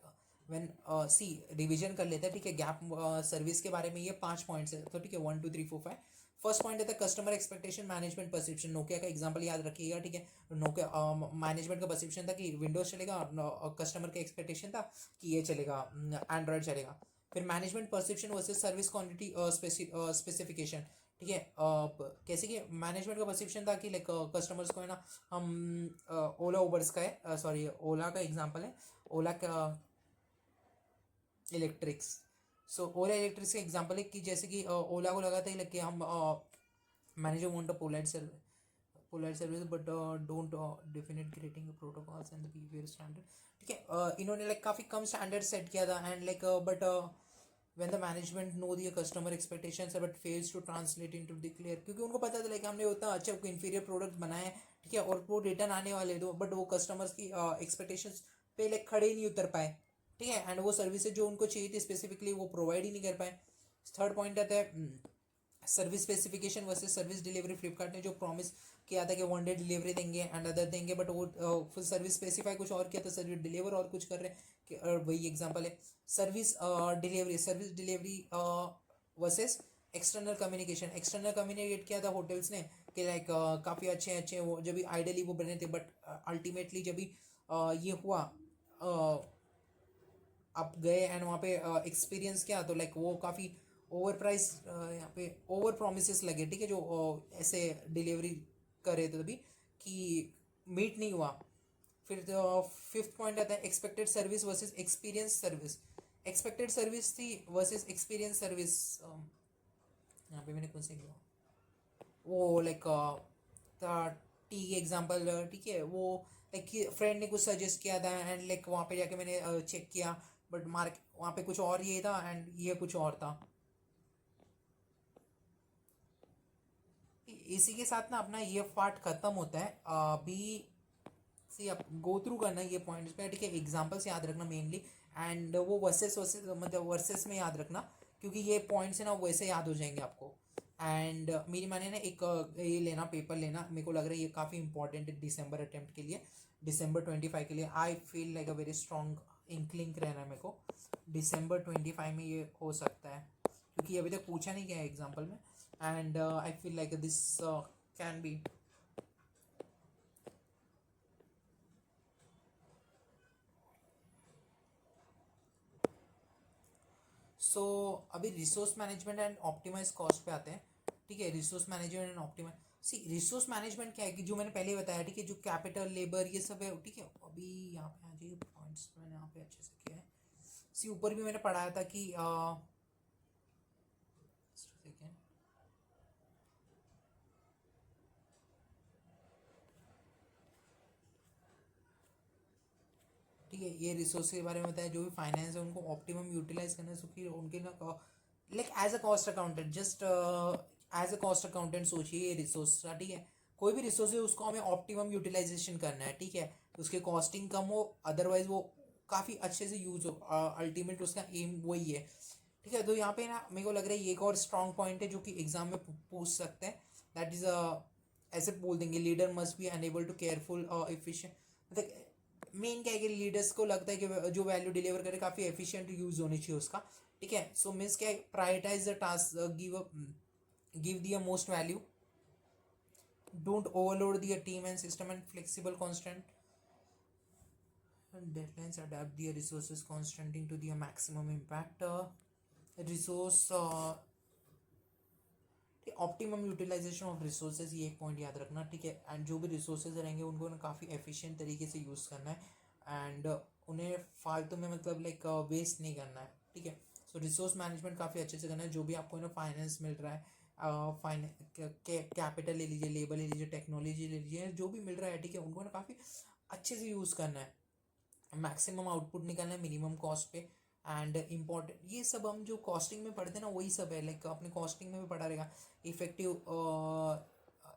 व्हेन सी रिवीजन कर लेते हैं, ठीक है। गैप सर्विस के बारे में ये 5 पॉइंट्स है, तो ठीक है, 1 2 3 4 5। फर्स्ट पॉइंट है customer expectation management perception. Nokia का एग्जांपल याद रखिएगा, ठीक है। नोकिया मैनेजमेंट का परसेप्शन था कि विंडोज चलेगा, और कस्टमर का एक्सपेक्टेशन था कि ये चलेगा, एंड्रॉयड चलेगा। फिर management perception versus service quantity specification, ठीक है। कैसे कि मैनेजमेंट का परसेप्शन था कि लाइक कस्टमर्स को है ना, हम ओला उबर्स का है, सॉरी ओला का एग्जांपल है, ओला का इलेक्ट्रिक्स। सो ओला इलेक्ट्रिक्स का एग्जांपल है कि जैसे कि ओला को लगाते हैं कि हम manager want a polite service but don't definite rating protocols and the behaviour standard, ठीक है। इन्होंने लाइक काफ़ी कम स्टैंडर्ड सेट किया था, and like but when the management know the customer expectations but fails to translate into the clear, क्योंकि उनको पता था लाइक हमने उतना अच्छा इन्फीरियर प्रोडक्ट बनाया है, ठीक है, और वो रिटर्न आने वाले दो, बट वो कस्टमर्स की एक्सपेक्टेशंस पे लाइक खड़े ही नहीं उतर पाए, ठीक है। एंड वो सर्विसेज जो उनको चाहिए थी स्पेसिफिकली वो प्रोवाइड ही नहीं कर पाए। थर्ड पॉइंट आता है service specification versus service delivery. Flipkart ने जो प्रॉमिस किया था कि 1 डे डिलीवरी देंगे एंड अदर देंगे, बट वो फिर सर्विस स्पेसिफाई कुछ और किया था, सर्विस डिलीवर और कुछ कर रहे हैं कि वही एग्जांपल है service delivery versus external communication. External communicate किया था होटल्स ने कि लाइक काफ़ी अच्छे अच्छे वो जब भी आइडियली वो बने थे, बट अल्टीमेटली जब भी ये हुआ, आप गए एंड वहाँ पे एक्सपीरियंस किया तो लाइक वो काफ़ी ओवर प्राइस, यहाँ पे ओवर प्रोमिस लगे, ठीक है, जो ऐसे डिलीवरी कर रहे थे तभी कि मीट नहीं हुआ। फिर फिफ्थ पॉइंट आता है expected service versus experience service. Expected service थी वर्सेस एक्सपीरियंस सर्विस। यहाँ पे मैंने कौन से किया वो लाइक टी एग्जांपल, ठीक है, वो लाइक फ्रेंड ने कुछ सजेस्ट किया था एंड लाइक वहाँ पे जाके मैंने चेक किया, बट मार्क वहाँ पे कुछ और ये था एंड ये कुछ और था। इसी के साथ ना अपना ये पार्ट खत्म होता है। अभी सी आप गो थ्रू करना ये पॉइंट्स पे, ठीक है, एग्जांपल्स याद रखना मेनली, एंड वो वर्सेस मतलब वर्सेस में याद रखना, क्योंकि ये पॉइंट्स है ना वैसे याद हो जाएंगे आपको। एंड मेरी माने ना एक ये लेना, पेपर लेना, मेरे को लग रहा है ये काफ़ी इंपॉर्टेंट है दिसंबर अटेम्प्ट के लिए, December 25 के लिए। I feel like a very strong inkling रहना है मेरे को, December 25 में ये हो सकता है, क्योंकि ये अभी तक पूछा नहीं गया है एग्जाम्पल में, and I feel like this can be. So अभी resource management and optimize cost पे आते हैं, ठीक है। Resource management and optimize, see resource management क्या है कि जो मैंने पहले बताया, ठीक है, जो कैपिटल लेबर ये सब है, ठीक है। अभी यहाँ पे आ जाइए पॉइंट्स, मैंने यहाँ पे अच्छे से किया है। सी ऊपर भी मैंने पढ़ाया था कि सेकेंड, ठीक है, ये रिसोर्स के बारे में बताया, जो भी फाइनेंस है उनको ऑप्टिमम यूटिलाइज करना है, क्योंकि उनके ना like as a cost accountant, just as a cost accountant सोचिए ये रिसोर्स का, ठीक है। कोई भी रिसोर्स है उसको हमें ऑप्टिमम यूटिलाइजेशन करना है, ठीक है, उसके कॉस्टिंग कम हो, अदरवाइज वो काफ़ी अच्छे से यूज हो, अल्टीमेट उसका एम वही है, ठीक है। तो यहाँ पे ना मेरे को लग रहा है ये एक और स्ट्रॉन्ग पॉइंट है जो कि एग्जाम में पूछ सकते हैं, दैट इज ऐसे बोल देंगे leader must be enable to careful और एफिशिएंट, मतलब मेन क्या है कि लीडर्स को लगता है कि जो वैल्यू डिलीवर करे काफ़ी एफिशिएंट यूज होनी चाहिए उसका, ठीक है। सो मीन्स क्या है, prioritise the task, give their most value, don't overload their team and system and flexible constant deadlines, adapt their resources constantly to their maximum impact, resource optimum utilisation of resources, ये एक point याद रखना, ठीक है। And जो भी resources रहेंगे उनको ना काफ़ी एफिशिएंट तरीके से यूज़ करना है, एंड उन्हें फालतू में मतलब लाइक वेस्ट नहीं करना है, ठीक है। सो रिसोर्स मैनेजमेंट काफ़ी अच्छे से करना है, जो भी आपको ना फाइनेंस मिल रहा है, कैपिटल ले लीजिए, लेबर ले लीजिए, टेक्नोलॉजी ले लीजिए, जो भी मिल रहा है, ठीक है, उनको ना काफ़ी अच्छे से यूज़ करना है, मैक्सिमम आउटपुट निकालना है मिनिमम कॉस्ट पे। एंड इम्पॉर्टेंट ये सब हम जो कॉस्टिंग में पढ़ते हैं ना वही सब है, लाइक अपने कॉस्टिंग में भी पढ़ा रहेगा, effective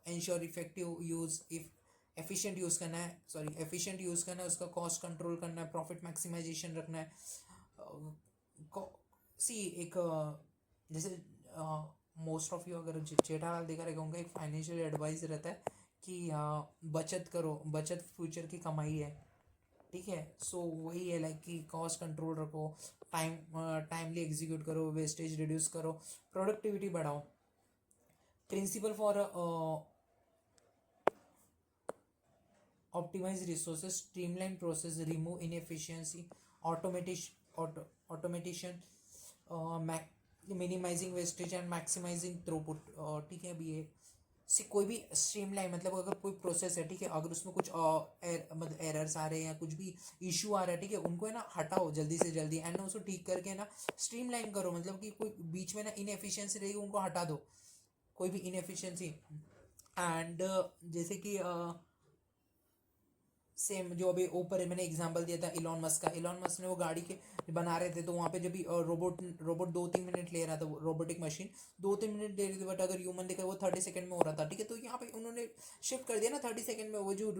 ensure effective use, if efficient use करना है, सॉरी एफिशिएंट यूज़ करना है, उसका कॉस्ट कंट्रोल करना है, प्रॉफिट मैक्सिमाइजेशन रखना है। सी एक जैसे मोस्ट ऑफ यू अगर जेठालाल देखा रहेगा, उनका एक फाइनेंशियल एडवाइस रहता है कि बचत करो, बचत फ्यूचर की कमाई है, ठीक है। सो वही है लाइक कि कॉस्ट कंट्रोल रखो, टाइमली एग्जीक्यूट करो, वेस्टेज रिड्यूस करो, प्रोडक्टिविटी बढ़ाओ। Principle for optimize resources, streamline process, remove inefficiency, automation, minimizing wastage and maximizing throughput, ठीक है। अभी ये सी कोई भी स्ट्रीमलाइन मतलब अगर कोई प्रोसेस है, ठीक है, अगर उसमें कुछ मतलब एरर्स आ रहे हैं या कुछ भी इशू आ रहा है, ठीक है, उनको है ना हटाओ जल्दी से जल्दी एंड ना उसको ठीक करके ना स्ट्रीमलाइन करो, मतलब कि कोई बीच में ना इनएफिशिएंसी रहेगी उनको हटा दो, कोई भी इनएफिशिएंसी। एंड जैसे कि सेम जो अभी ऊपर मैंने एग्जांपल दिया था इलॉन मस्क का, इलॉन मस्क ने वो गाड़ी के बना रहे थे, तो वहाँ पे जब भी रोबोट रोबोट 2-3 मिनट ले रहा था, रोबोटिक मशीन 2-3 मिनट ले रही थी, बट अगर ह्यूमन देखा वो 30 सेकंड में हो रहा था, ठीक है। तो यहाँ पे उन्होंने शिफ्ट कर दिया ना 30 सेकंड में, वो जो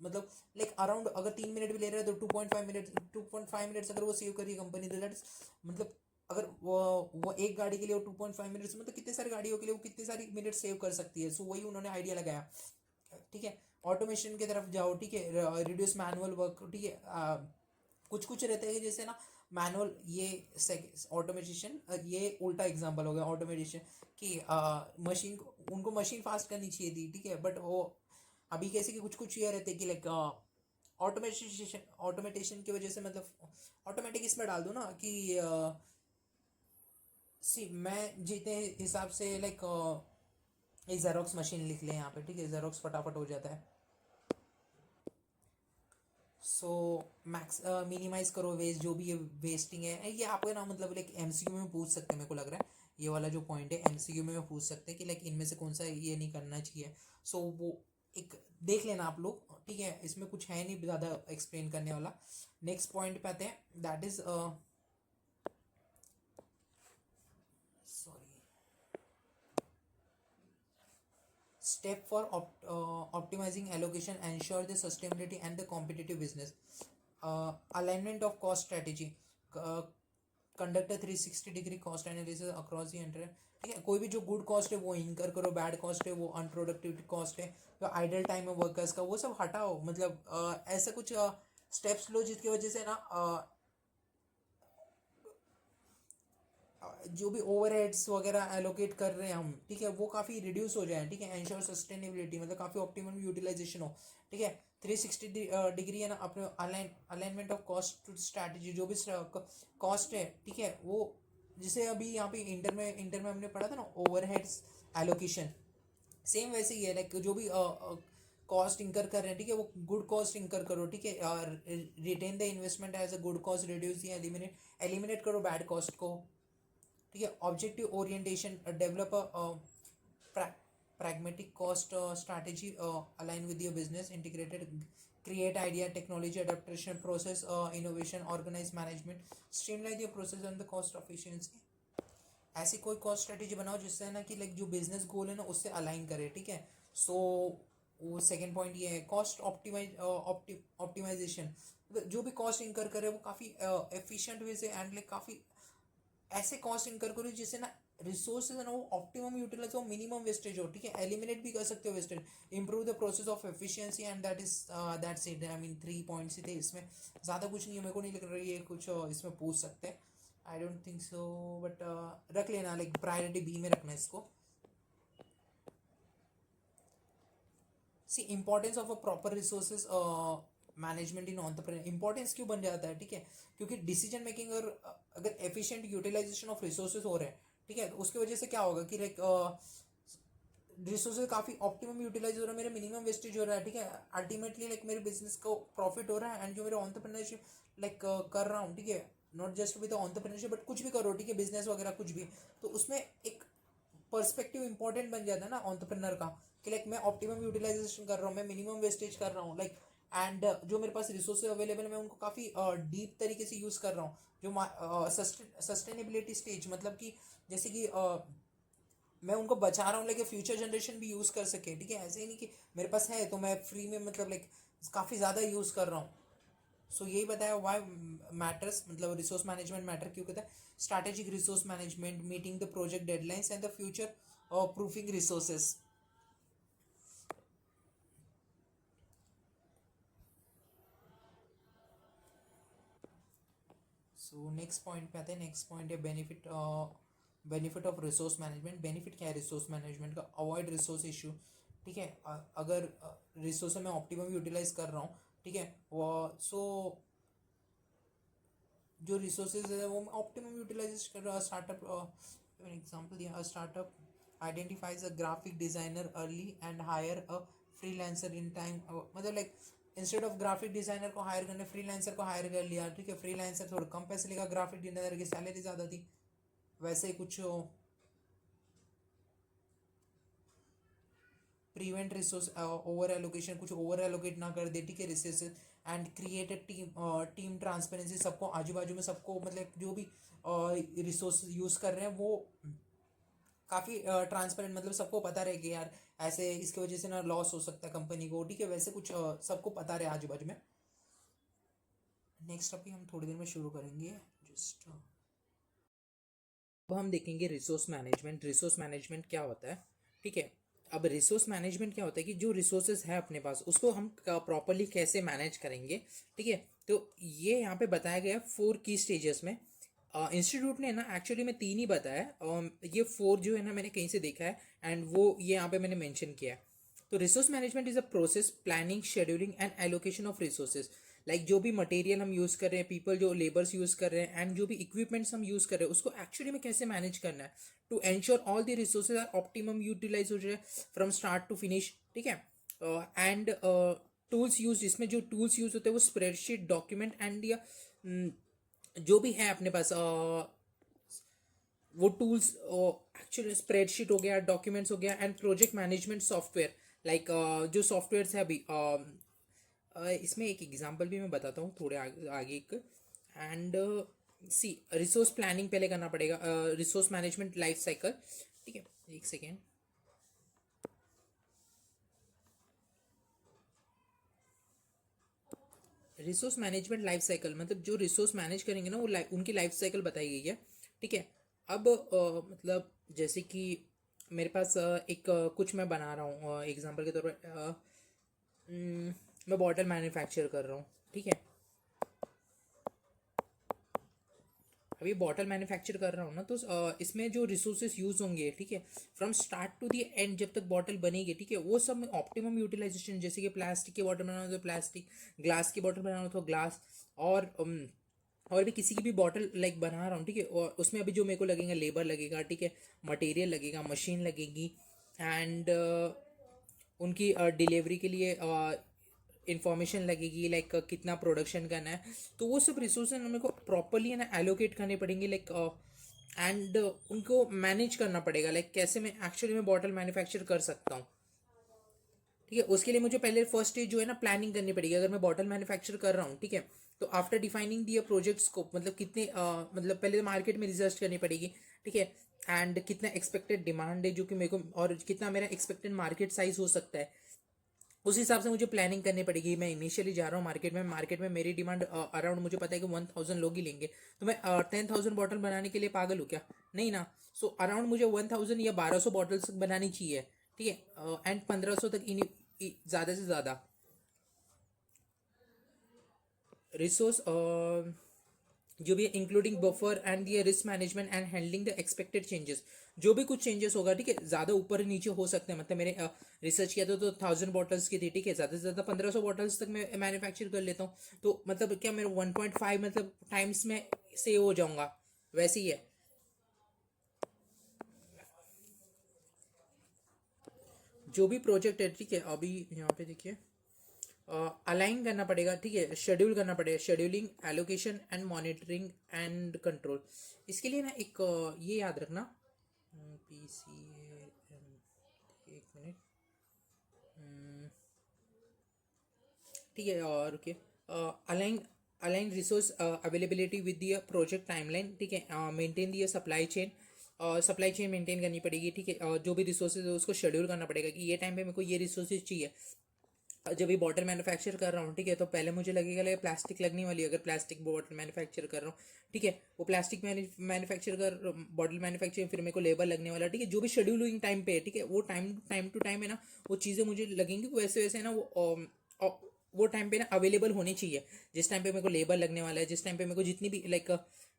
मतलब लाइक अराउंड अगर 3 मिनट भी ले रहा है तो 2.5 मिनट्स अगर वो सेव करिए कंपनी, तो दैट्स मतलब अगर वो एक गाड़ी के लिए वो 2.5 मिनट्स मतलब कितने सारी गाड़ियों के लिए वो कितने सारी मिनट सेव कर सकती है। सो वही उन्होंने आइडिया लगाया, ठीक है। ऑटोमेशन की तरफ जाओ, ठीक है, रिड्यूस मैनुअल वर्क, ठीक है। कुछ कुछ रहते हैं जैसे ना मैनुअल, ये ऑटोमेशन, ये उल्टा एग्जांपल हो गया ऑटोमेशन कि मशीन को उनको मशीन फास्ट करनी चाहिए थी, ठीक है, बट वो अभी कैसे कि कुछ कुछ ये रहते हैं कि लाइक ऑटोमेटेशन की वजह से मतलब ऑटोमेटिक इसमें डाल दो ना कि सी मैं जितने हिसाब से लाइक एक जेरोक्स मशीन लिख लें यहाँ पे, ठीक है, जेरोक्स फटाफट हो जाता है। सो मैक्स मिनिमाइज करो वेस्ट, जो भी ये वेस्टिंग है ये आपको ना मतलब लाइक एमसीक्यू में पूछ सकते हैं, मेरे को लग रहा है ये वाला जो पॉइंट है एमसीक्यू में पूछ सकते हैं कि लाइक इनमें से कौन सा ये नहीं करना चाहिए। सो वो एक देख लेना आप लोग, ठीक है, इसमें कुछ है नहीं ज़्यादा एक्सप्लेन करने वाला। नेक्स्ट पॉइंट पे आते हैं, that is sorry, step for optimizing allocation, ensure the sustainability and the competitive business. Alignment of cost strategy, conduct a 360 degree cost analysis across the entire, ठीक है। कोई भी जो गुड कॉस्ट है वो इनकर करो, बैड कॉस्ट है वो अनप्रोडक्टिव कॉस्ट है, जो आइडल टाइम है वर्कर्स का वो सब हटाओ, मतलब ऐसा कुछ स्टेप्स लो जिसकी वजह से ना जो भी ओवरहेड्स वगैरह एलोकेट कर रहे हैं हम, ठीक है, वो काफ़ी रिड्यूस हो जाए, ठीक है। एंश्योर सस्टेनेबिलिटी मतलब काफ़ी ऑप्टिमम यूटिलाइजेशन हो, ठीक है। 360 डिग्री है ना अपने alignment of cost to strategy, जो भी कॉस्ट है, ठीक है, वो जिसे अभी यहाँ पे इंटर में हमने पढ़ा था ना ओवरहेड्स एलोकेशन, सेम वैसे ही है लाइक जो भी कॉस्ट इंकर कर रहे हैं, ठीक है, वो गुड कॉस्ट इंकर करो, ठीक है, और retain the investment as a good cost, reduce या एलिमिनेट करो बैड कॉस्ट को, ठीक है। Objective orientation, develop pragmatic cost strategy align with your business, integrated create idea, technology adaptation, process innovation, organize management, streamline your process and the cost efficiency। ऐसी कोई cost strategy बनाओ जिससे ना कि लाइक जो बिजनेस गोल है ना उससे अलाइन करे, ठीक है। सो वो सेकेंड पॉइंट ये है, कॉस्ट ऑप्टिमाइजेशन, जो भी कॉस्ट इंकर करे वो काफ़ी एफिशिएंट वे से एंड लाइक काफ़ी ऐसे कॉस्ट इंकर करो जिससे ना रिसोर्सेज है ना वो ऑप्टिमम यूटिलाइज हो, मिनिमम वेस्टेज हो, ठीक है। एलिमिनेट भी कर सकते हो wastage, improve the process of efficiency and that's it. I mean 3 points ही थे इसमें, ज़्यादा कुछ नहीं है, मेरे को नहीं लग रहा है कुछ इसमें पूछ सकते हैं, I don't think so, but रख लेना लाइक प्रायोरिटी बी में रखना इसको। See importance of a proper resources management in entrepreneur, importance क्यों बन जाता है, ठीक है, क्योंकि डिसीजन मेकिंग और अगर एफिशिएंट यूटिलाइजेशन ऑफ रिसोर्सेज हो रहे हैं, ठीक है, तो उसकी वजह से क्या होगा कि लाइक रिसोर्सेज काफ़ी ऑप्टिमम यूटिलाइज हो रहा है, मेरे मिनिमम वेस्टेज हो रहा है, ठीक है। अल्टीमेटली लाइक मेरे बिजनेस को प्रॉफिट हो रहा है एंड जो मेरे एंटरप्रेन्योरशिप लाइक कर रहा हूँ, ठीक है, not just with entrepreneurship but कुछ भी करो, ठीक है, बिजनेस वगैरह कुछ भी, तो उसमें एक पर्सपेक्टिव इंपॉर्टेंट बन जाता है ना एंटरप्रेन्योर का कि लाइक मैं ऑप्टिमम यूटिलाइजेशन कर रहा हूँ, मैं मिनिमम वेस्टेज कर रहा हूँ, लाइक एंड जो मेरे पास रिसोर्सेज अवेलेबल है मैं उनको काफ़ी डीप तरीके से यूज़ कर रहा हूँ, जो सस्टेनेबिलिटी स्टेज मतलब कि जैसे कि मैं उनको बचा रहा हूँ लेकिन फ्यूचर जनरेशन भी यूज़ कर सके, ठीक है। ऐसे ही नहीं कि मेरे पास है तो मैं फ्री में मतलब लाइक काफ़ी ज़्यादा यूज़ कर रहा हूँ, सो यही बताया वाई मैटर्स, मतलब रिसोर्स मैनेजमेंट मैटर क्यों कहता है। Strategic resource management, meeting the project deadlines and the future proofing resources. So next point पे आते हैं। नेक्स्ट पॉइंट है benefit, benefit of resource management. Benefit क्या है रिसोर्स मैनेजमेंट का? अवॉइड रिसोर्स इशू, ठीक है। अगर रिसोर्स मैं ऑप्टिमम यूटिलाइज कर रहा हूँ, ठीक है, वो सो जो रिसोर्सेज है वो ऑप्टिमम यूटिलाइज कर रहा है। स्टार्टअप एग्जांपल दिया, startup identifies a graphic designer early and hire a freelancer in time, मतलब like instead of graphic designer को हायर करने फ्रीलांसर को हायर कर लिया, ठीक है। फ्रीलांसर थोड़ा कम पैसे लेगा, ग्राफिक डिजाइनर की सैलरी ज़्यादा थी। वैसे ही कुछ प्रिवेंट रिसोर्स ओवर एलोकेशन, कुछ ओवर एलोकेट ना कर दे, ठीक है, resources. And create a team transparency, सबको आजू बाजू में सबको मतलब जो भी रिसोर्स यूज़ कर रहे हैं वो काफ़ी ट्रांसपेरेंट, मतलब सबको पता रहे कि यार ऐसे इसकी वजह से ना लॉस हो सकता है कंपनी को, ठीक है। वैसे कुछ सबको पता रहे आजू बाजू में। नेक्स्ट अभी हम थोड़ी देर में शुरू करेंगे। जस्ट अब हम देखेंगे रिसोर्स मैनेजमेंट। रिसोर्स मैनेजमेंट क्या होता है, ठीक है। अब रिसोर्स मैनेजमेंट क्या होता है कि जो रिसोर्सेज है अपने पास उसको हम प्रॉपरली कैसे मैनेज करेंगे, ठीक है। तो ये यहाँ पे बताया गया है 4 की स्टेजेस में। इंस्टीट्यूट ने ना एक्चुअली में 3 ही बताया है, ये 4 जो है ना मैंने कहीं से देखा है एंड वो ये यहाँ पे मैंने मेंशन किया है। तो resource management is a process planning scheduling and allocation of resources. Like जो भी मटेरियल हम यूज़ कर रहे हैं, पीपल जो लेबर्स यूज़ कर रहे हैं एंड जो भी इक्विपमेंट्स हम यूज़ कर रहे हैं उसको एक्चुअली में कैसे मैनेज करना है to ensure all the resources are optimum utilise हो जाए फ्रॉम स्टार्ट टू फिनिश, ठीक है। एंड टूल्स यूज, इसमें जो टूल्स यूज होते हैं वो स्प्रेडशीट, डॉक्यूमेंट एंड या जो भी है अपने पास वो टूल्स, एक्चुअली स्प्रेडशीट हो गया, डॉक्यूमेंट्स हो गया and project management software. Like जो सॉफ्टवेयर है अभी इसमें एक एग्जांपल भी मैं बताता हूँ थोड़े आगे एक। एंड सी रिसोर्स प्लानिंग पहले करना पड़ेगा, रिसोर्स मैनेजमेंट लाइफ साइकिल, ठीक है। एक second. Resource management life cycle मतलब जो रिसोर्स मैनेज करेंगे ना वो उनकी लाइफ साइकिल बताई गई है, ठीक है। अब मतलब जैसे कि मेरे पास एक कुछ मैं बना रहा हूँ एग्जांपल के तौर पर, मैं बॉटल मैन्युफैक्चर कर रहा हूँ, ठीक है। अभी बॉटल मैन्युफैक्चर कर रहा हूँ ना तो इसमें जो रिसोर्सेज यूज होंगे, ठीक है, from start to the end जब तक बॉटल बनेगी, ठीक है, वो सब ऑप्टिमम यूटिलाइजेशन। जैसे कि प्लास्टिक की बॉटल बनाना हो तो प्लास्टिक, ग्लास की बॉटल बनाना हो तो ग्लास, और और भी किसी की भी बॉटल लाइक बना रहा हूँ, ठीक है। और उसमें अभी जो मेरे को लगेगा लेबर लगेगा, ठीक है, मटेरियल लगेगा, मशीन लगेगी एंड उनकी डिलीवरी के लिए इंफॉर्मेशन लगेगी, लाइक कितना प्रोडक्शन करना है। तो वो सब रिसोर्स मेरे को प्रॉपरली है ना एलोकेट करने पड़ेंगे, लाइक एंड उनको मैनेज करना पड़ेगा, लाइक कैसे मैं एक्चुअली में बॉटल मैन्युफैक्चर कर सकता हूँ, ठीक है। उसके लिए मुझे पहले फर्स्ट स्टेज जो है ना प्लानिंग करनी पड़ेगी। अगर मैं बॉटल मैन्युफैक्चर कर रहा हूँ, ठीक है, तो after defining the project scope, मतलब कितने मतलब पहले मार्केट में रिसर्च करनी पड़ेगी, ठीक है। एंड कितना एक्सपेक्टेड डिमांड है जो कि मेरे को, और कितना मेरा एक्सपेक्टेड मार्केट साइज हो सकता है, उस हिसाब से मुझे प्लानिंग करनी पड़ेगी। मैं इनिशियली जा रहा हूँ मार्केट में मेरी डिमांड अराउंड मुझे पता है कि 1000 लोग ही लेंगे, तो मैं 10,000 बॉटल बनाने के लिए पागल हूँ क्या? नहीं ना। सो अराउंड मुझे 1000 या 1200 बॉटल्स बनानी चाहिए, ठीक है। एंड 1500 तक ज़्यादा से ज़्यादा रिसोर्स जो भी including buffer and their risk management and handling the expected changes. जो भी कुछ चेंजेस होगा, ठीक है, ज़्यादा ऊपर नीचे हो सकते हैं। मतलब मैंने रिसर्च किया था तो 1000 बॉटल्स की थी, ठीक है, ज़्यादा से ज़्यादा 1500 बॉटल्स तक मैं मैन्युफैक्चर कर लेता हूँ। तो मतलब क्या मेरे 1.5 मतलब टाइम्स में सेव हो जाऊँगा, वैसे ही है। जो भी प्रोजेक्ट है, ठीक है, अभी यहाँ पे देखिए अलाइन करना पड़ेगा, ठीक है, शेड्यूल करना पड़ेगा, scheduling, allocation and monitoring and control. इसके लिए ना एक ये याद रखना, पी सी एम, एक मिनट, ठीक है। और okay, align align resource availability with the project timeline, ठीक है। Maintain the supply chain, supply chain maintain करनी पड़ेगी, ठीक है। जो भी रिसोर्सेज है उसको शेड्यूल करना पड़ेगा कि ये टाइम पे मेरे को ये रिसोर्सेज चाहिए। जब ये बॉटल मैन्युफैक्चर कर रहा हूँ, ठीक है, तो पहले मुझे लगेगा प्लास्टिक लगने वाली है, अगर प्लास्टिक बॉटल मैन्युफैक्चर कर रहा हूँ, ठीक है, वो प्लास्टिक मैन्युफैक्चर कर बॉटल मैन्युफैक्चर, फिर मेरे को लेबर लगने वाला, ठीक है, जो भी शेड्यूलिंग टाइम पे है, ठीक है, वो टाइम टू टाइम है ना, वो चीज़ें मुझे लगेंगी वैसे वैसे है ना, वो टाइम पे ना अवेलेबल होनी चाहिए। जिस टाइम पे मेरे को लेबर लगने वाला है, जिस टाइम पे मेरे को जितनी भी लाइक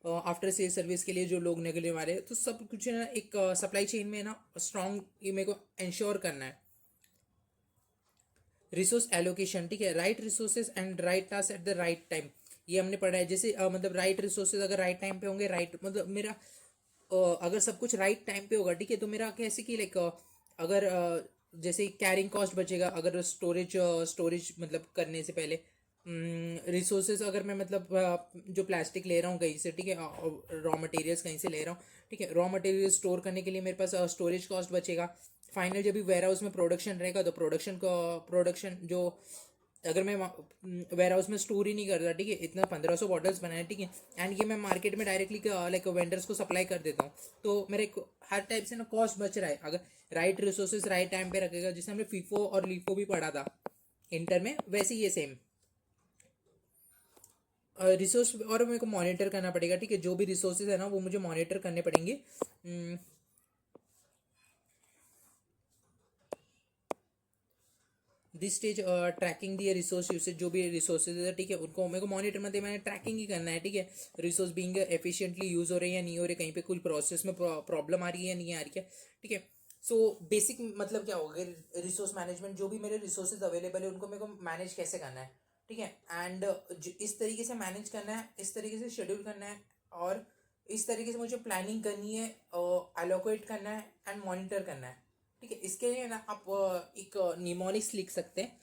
आफ्टर सेल सर्विस के लिए जो लोग निकलने वाले हैं, तो सब कुछ है ना एक सप्लाई चेन में ना स्ट्रॉन्ग ये मेरे को इंश्योर करना है। रिसोर्स एलोकेशन, ठीक है, right resources and right task at the right time, ये हमने पढ़ा है। जैसे मतलब राइट रिसोर्सेज अगर राइट टाइम पे होंगे, राइट मतलब मेरा अगर सब कुछ राइट टाइम पे होगा, ठीक है, तो मेरा कैसे कि लाइक अगर जैसे कैरिंग कॉस्ट बचेगा, अगर स्टोरेज मतलब करने से पहले रिसोर्सेज अगर मैं मतलब जो प्लास्टिक ले रहा हूँ कहीं से, ठीक है, रॉ मटेरियल्स कहीं से ले रहा हूँ, ठीक है, रॉ मटेरियल स्टोर करने के लिए मेरे पास स्टोरेज कॉस्ट बचेगा। फाइनल जब भी वेयर हाउस में प्रोडक्शन रहेगा, तो प्रोडक्शन जो अगर मैं वेयर हाउस में स्टोर ही नहीं करता, ठीक है, इतना 1500 बॉटल्स बनाए, ठीक है, एंड ये मैं मार्केट में डायरेक्टली लाइक वेंडर्स को सप्लाई कर देता हूँ, तो मेरे हर टाइप से ना कॉस्ट बच रहा है, अगर राइट रिसोर्सेज राइट टाइम पे रखेगा, जिससे हमने फीफो और लीफो भी पढ़ा था इंटर में, वैसे ही ये सेम रिसोर्स और मेरे को मॉनिटर करना पड़ेगा, ठीक है, जो भी रिसोर्सेज है ना वो मुझे मॉनिटर करने पड़ेंगे। This stage tracking the resource usage, जो भी रिसोर्सेज है, ठीक है, उनको मेरे को मॉनिटर मतलब मैंने ट्रैकिंग ही करना है, ठीक है, रिसोर्स बीइंग एफिशिएंटली यूज हो रहे हैं या नहीं हो रहे, कहीं पे कोई प्रोसेस में प्रॉब्लम आ रही है या नहीं आ रही है, ठीक है। सो बेसिक मतलब क्या होगा, रिसोर्स मैनेजमेंट, जो भी मेरे रिसोर्सेज अवेलेबल है उनको मेरे को मैनेज कैसे करना है, ठीक है, एंड इस तरीके से मैनेज करना है, इस तरीके से शेड्यूल करना है, और इस तरीके से मुझे प्लानिंग करनी है, एलोकेट करना है एंड मॉनिटर करना है, ठीक है। इसके लिए ना आप एक निमोनिक्स लिख सकते हैं।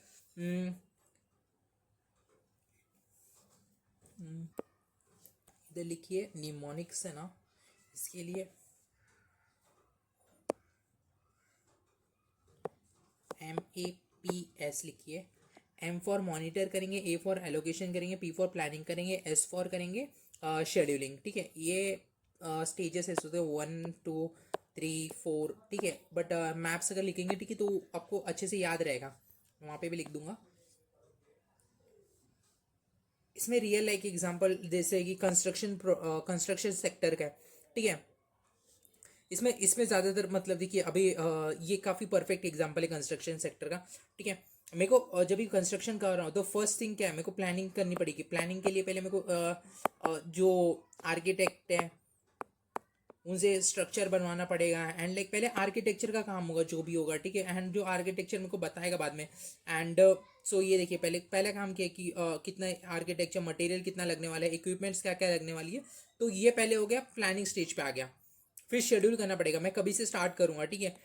इधर लिखिए निमोनिक्स है ना, इसके लिए MAPS लिखिए। M फॉर मॉनिटर करेंगे, A फॉर एलोकेशन करेंगे, P फॉर प्लानिंग करेंगे, S फॉर करेंगे शेड्यूलिंग, ठीक है। ये स्टेजेस है, सोचते 1 2 3 4, ठीक है, बट मैप्स अगर लिखेंगे, ठीक है, तो आपको अच्छे से याद रहेगा, वहाँ पे भी लिख दूंगा। इसमें रियल लाइक एग्जांपल जैसे कि कंस्ट्रक्शन सेक्टर का है, ठीक है, इसमें इसमें ज़्यादातर मतलब देखिए अभी ये काफ़ी परफेक्ट एग्जांपल है कंस्ट्रक्शन सेक्टर का, ठीक है। मेरे को जब भी कंस्ट्रक्शन कर रहा हूँ, तो फर्स्ट थिंग क्या है, मेरे को प्लानिंग करनी पड़ेगी। प्लानिंग के लिए पहले मेरे को जो आर्किटेक्ट है उनसे स्ट्रक्चर बनवाना पड़ेगा, एंड लाइक पहले आर्किटेक्चर का काम होगा जो भी होगा, ठीक है, एंड जो आर्किटेक्चर मेरे को बताएगा बाद में। एंड सो ये देखिए पहला काम क्या है कि कितना आर्किटेक्चर मटेरियल कितना लगने वाला है, इक्विपमेंट्स क्या क्या लगने वाली है, तो ये पहले हो गया, प्लानिंग स्टेज पे आ गया। फिर शेड्यूल करना पड़ेगा, मैं कभी से स्टार्ट करूँगा, ठीक है,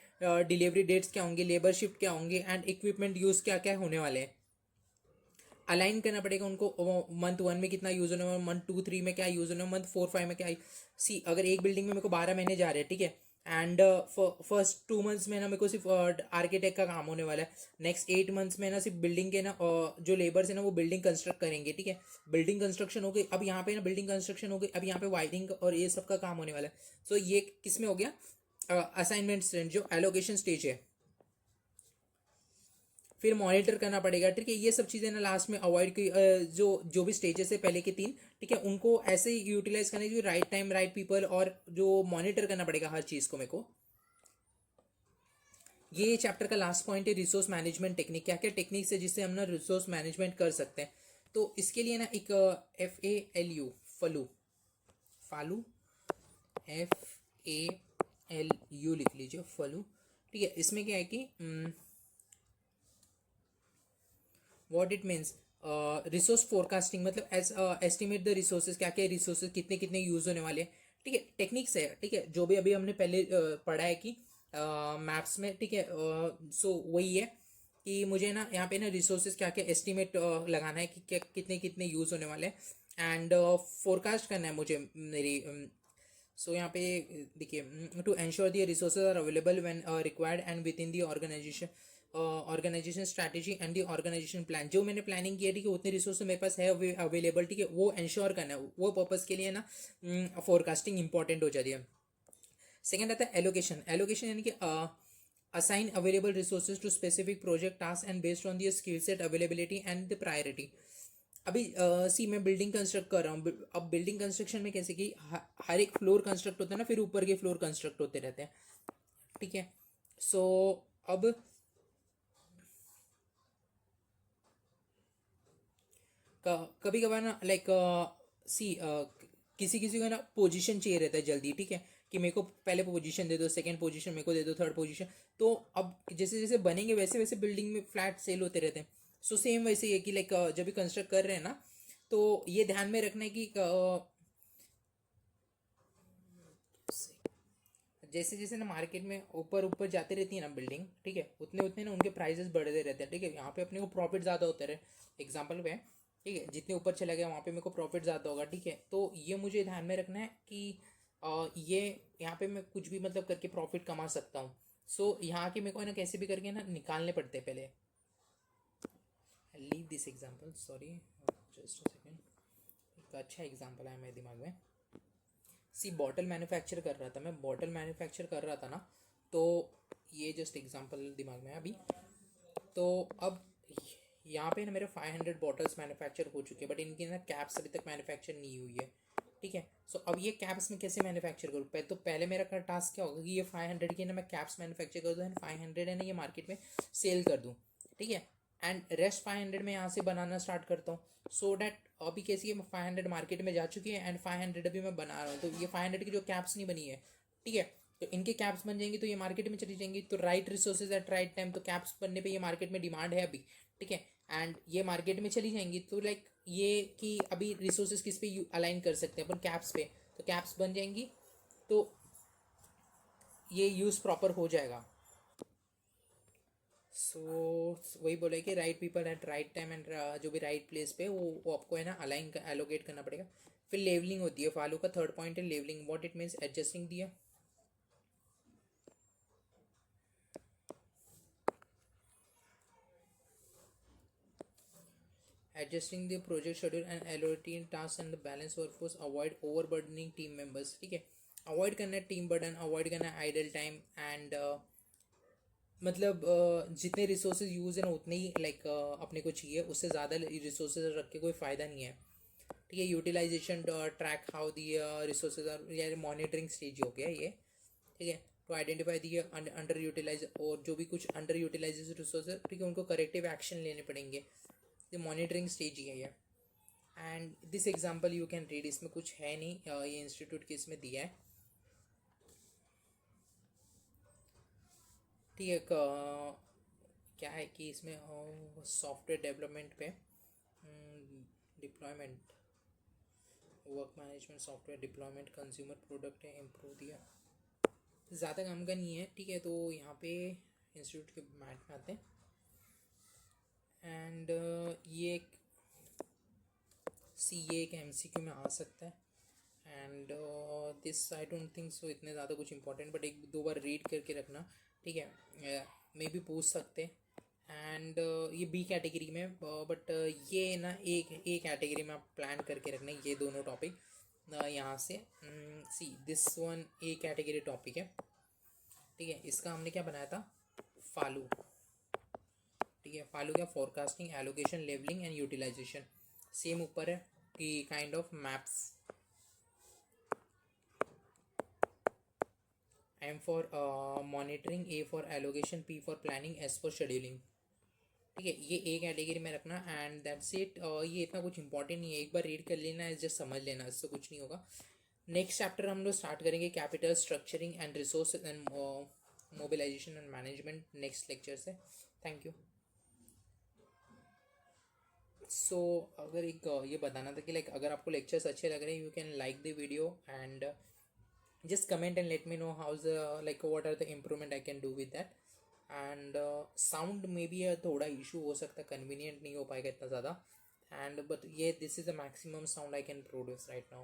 डिलीवरी डेट्स क्या होंगे, लेबर शिफ्ट क्या होंगे, एंड इक्विपमेंट यूज़ क्या क्या होने वाले हैं, अलाइन करना पड़ेगा उनको, मंथ 1 में कितना यूज़ होने वाला, मंथ 2 3 में क्या यूज़ होने वाला, मंथ 4 5 में क्या। सी अगर एक बिल्डिंग में मेरे को 12 महीने जा रहे हैं, ठीक है, एंड फर्स्ट 2 मंथ्स में ना मेरे को सिर्फ आर्किटेक्ट का काम होने वाला है, नेक्स्ट 8 मंथ्स में ना सिर्फ बिल्डिंग के ना जो लेबर्स है ना वो बिल्डिंग कंस्ट्रक्ट करेंगे, ठीक है, बिल्डिंग कंस्ट्रक्शन हो गई, अब यहाँ पे ना बिल्डिंग कंस्ट्रक्शन हो गई, अब यहाँ पे वायरिंग और ये सब का काम होने वाला है। सो ये किस में हो गया, असाइनमेंट जो एलोकेशन स्टेज है। फिर मॉनिटर करना पड़ेगा, ठीक है, ये सब चीज़ें ना लास्ट में अवॉइड की, जो जो भी स्टेजेस है पहले के 3, ठीक है, उनको ऐसे ही यूटिलाइज करने चाहिए, राइट टाइम राइट पीपल, और जो मॉनिटर करना पड़ेगा हर चीज़ को मेरे को। ये चैप्टर का लास्ट पॉइंट है, रिसोर्स मैनेजमेंट टेक्निक, क्या क्या टेक्निक्स है जिससे हम ना रिसोर्स मैनेजमेंट कर सकते हैं। तो इसके लिए ना एक FALU फलू फालू FALU लिख लीजिए, फलू, ठीक है। इसमें क्या है कि what it means, resource forecasting, मतलब एज एस्टिमेट द रिसोर्सेज, क्या क्या रिसोर्सेज कितने कितने यूज़ होने वाले हैं, ठीक है, टेक्निक्स है, ठीक है, जो भी अभी हमने पहले पढ़ा है कि मैप्स में, ठीक है। सो वही है कि मुझे ना यहाँ पे ना रिसोर्सेज क्या क्या एस्टिमेट लगाना है कि क्या कितने कितने यूज़ होने वाले हैं, एंड फोरकास्ट करना है मुझे मेरी। सो यहाँ पे देखिए, to ensure the resources are available when required and with in the organisation strategy and the organisation plan, जो मैंने प्लानिंग की है, ठीक है, उतने रिसोर्स मेरे पास है अवेलेबल, ठीक है, वो एंश्योर करना है, वो पर्पज़ के लिए ना फोरकास्टिंग इंपॉर्टेंट हो जाती है। सेकेंड आता है एलोकेशन। एलोकेशन यानी कि assign available resources to specific project tasks and based on the skill set availability and the priority. अभी सी मैं बिल्डिंग कंस्ट्रक्ट कर रहा हूँ. अब बिल्डिंग कंस्ट्रक्शन में कैसे कि हर एक फ्लोर कंस्ट्रक्ट होता है ना, फिर ऊपर के फ्लोर कंस्ट्रक्ट होते रहते हैं. ठीक है. सो अब कभी कभार ना लाइक सी किसी किसी को ना पोजीशन चाहिए रहता है जल्दी. ठीक है, कि मेरे को पहले पोजीशन दे दो, सेकंड पोजीशन मेरे को दे दो, थर्ड पोजीशन. तो अब जैसे जैसे बनेंगे वैसे वैसे बिल्डिंग में फ्लैट सेल होते रहते हैं. सो सेम वैसे ही है कि लाइक जब भी कंस्ट्रक्ट कर रहे हैं ना, तो ये ध्यान में रखना है कि जैसे जैसे ना मार्केट में ऊपर ऊपर जाते रहती है ना बिल्डिंग, ठीक है, उतने उतने ना उनके प्राइसेस बढ़ते रहते हैं. ठीक है, यहाँ पे अपने को प्रॉफिट ज़्यादा होता है. एग्जाम्पल पे, ठीक है, जितने ऊपर चला गया वहाँ पे मेरे को प्रॉफिट ज़्यादा होगा. ठीक है, तो ये मुझे ध्यान में रखना है कि ये यहाँ पे मैं कुछ भी मतलब करके प्रॉफिट कमा सकता हूँ. सो यहाँ के मेरे को ना कैसे भी करके ना निकालने पड़ते हैं पहले. Leave this example, sorry, just a second. एक अच्छा एग्जाम्पल है मेरे दिमाग में. सी बॉटल मैन्युफैक्चर कर रहा था मैं, बॉटल मैन्युफैक्चर कर रहा था ना, तो ये जस्ट एग्जांपल दिमाग में है अभी. तो अब यहाँ पे ना मेरे 500 बॉटल्स मैन्युफैक्चर हो चुके हैं, बट इनकी ना कैप्स अभी तक मैन्युफैक्चर नहीं हुई है. ठीक है, सो अब ये कैप्स में कैसे मैन्युफैक्चर करूँ. तो पहले मेरा टास्क क्या होगा कि ये 500 की ना मैं कैप्स मैन्युफैक्चर कर दूँ एंड 500 है ना ये मार्केट में सेल कर दूँ. ठीक है, एंड रेस्ट 500 में यहाँ से बनाना स्टार्ट करता हूँ. सो डैट अभी कैसी है, 500 मार्केट में जा चुकी है एंड 500 अभी मैं बना रहा हूँ. तो ये 500 की जो कैप्स नहीं बनी है, ठीक है, तो इनके कैप्स बन जाएंगी तो ये मार्केट में चली जाएंगी. तो right resources eight right time, तो कैप्स बनने पे ये मार्केट में डिमांड है अभी. ठीक है, एंड ये मार्केट में चली जाएंगी. तो लाइक ये कि अभी रिसोर्सेज किस पे अलाइन कर सकते हैं अपन, कैप्स पे. तो कैप्स बन जाएंगी तो ये यूज़ प्रॉपर हो जाएगा. सो वही बोले कि right people at right time and जो भी राइट प्लेस पे वो आपको है ना अलाइन एलोकेट करना पड़ेगा. फिर लेवलिंग होती है. फॉलो का थर्ड पॉइंट है levelling. What it means, adjusting दिया, adjusting the project schedule and allocating tasks and the balance workforce, avoid overburdening team members. ठीक है, अवॉइड करना है टीम बर्डन, अवॉइड करना है आइडल टाइम एंड मतलब जितने रिसोर्सेज यूज़ है ना उतने ही लाइक अपने को चाहिए, उससे ज़्यादा रिसोर्सेज रख के कोई फ़ायदा नहीं है. ठीक है, utilisation track how the resources are, या मॉनिटरिंग स्टेज हो गया ये. ठीक है, to identify the under utilise, और जो भी कुछ अंडर यूटिलाइज रिसोर्सेज, ठीक है, उनको करेक्टिव एक्शन लेने पड़ेंगे. ये मॉनिटरिंग स्टेज ही है ये. And this example you can read. इसमें कुछ है नहीं, ये इंस्टीट्यूट के इसमें दिया है. ठीक है, क्या है कि इसमें सॉफ्टवेयर डेवलपमेंट पे deployment, work management, software deployment, consumer product है, इम्प्रूव दिया. ज़्यादा काम का नहीं है. ठीक है, तो यहाँ पे इंस्टीट्यूट के मैट में आते हैं. एंड ये एक ये एक MCQ में आ सकता है. And this I don't think सो इतने ज़्यादा कुछ इंपॉर्टेंट, बट एक दो बार रीड करके रखना. ठीक है, मे भी पूछ सकते. एंड ये B कैटेगरी में, बट ये ना ए कैटेगरी में आप प्लान करके रखना ये दोनों टॉपिक. यहाँ से this one A category topic है. ठीक है, इसका हमने क्या बनाया था, फालू. ठीक है, फालू क्या, forecasting, allocation, levelling and utilisation. Same ऊपर है कि kind of maps. M for monitoring, A for allocation, P for planning, S for scheduling. ठीक है, ये A कैटेगरी में रखना एंड दैट्स इट. ये इतना कुछ इंपॉर्टेंट नहीं है, एक बार रीड कर लेना है, जस्ट समझ लेना, इससे कुछ नहीं होगा. नेक्स्ट चैप्टर हम लोग स्टार्ट करेंगे capital structuring and resource and mobilization and management next lecture से. Thank you. सो अगर एक ये बताना था कि लाइक अगर आपको लेक्चर्स अच्छे लग रहे हैं, you can like the video and just comment and let me know how's like what are the improvement I can do with that. and sound में भी थोड़ा issue हो सकता है, convenient नहीं हो पाएगा इतना ज़्यादा. and but ये this is the maximum sound I can produce right now.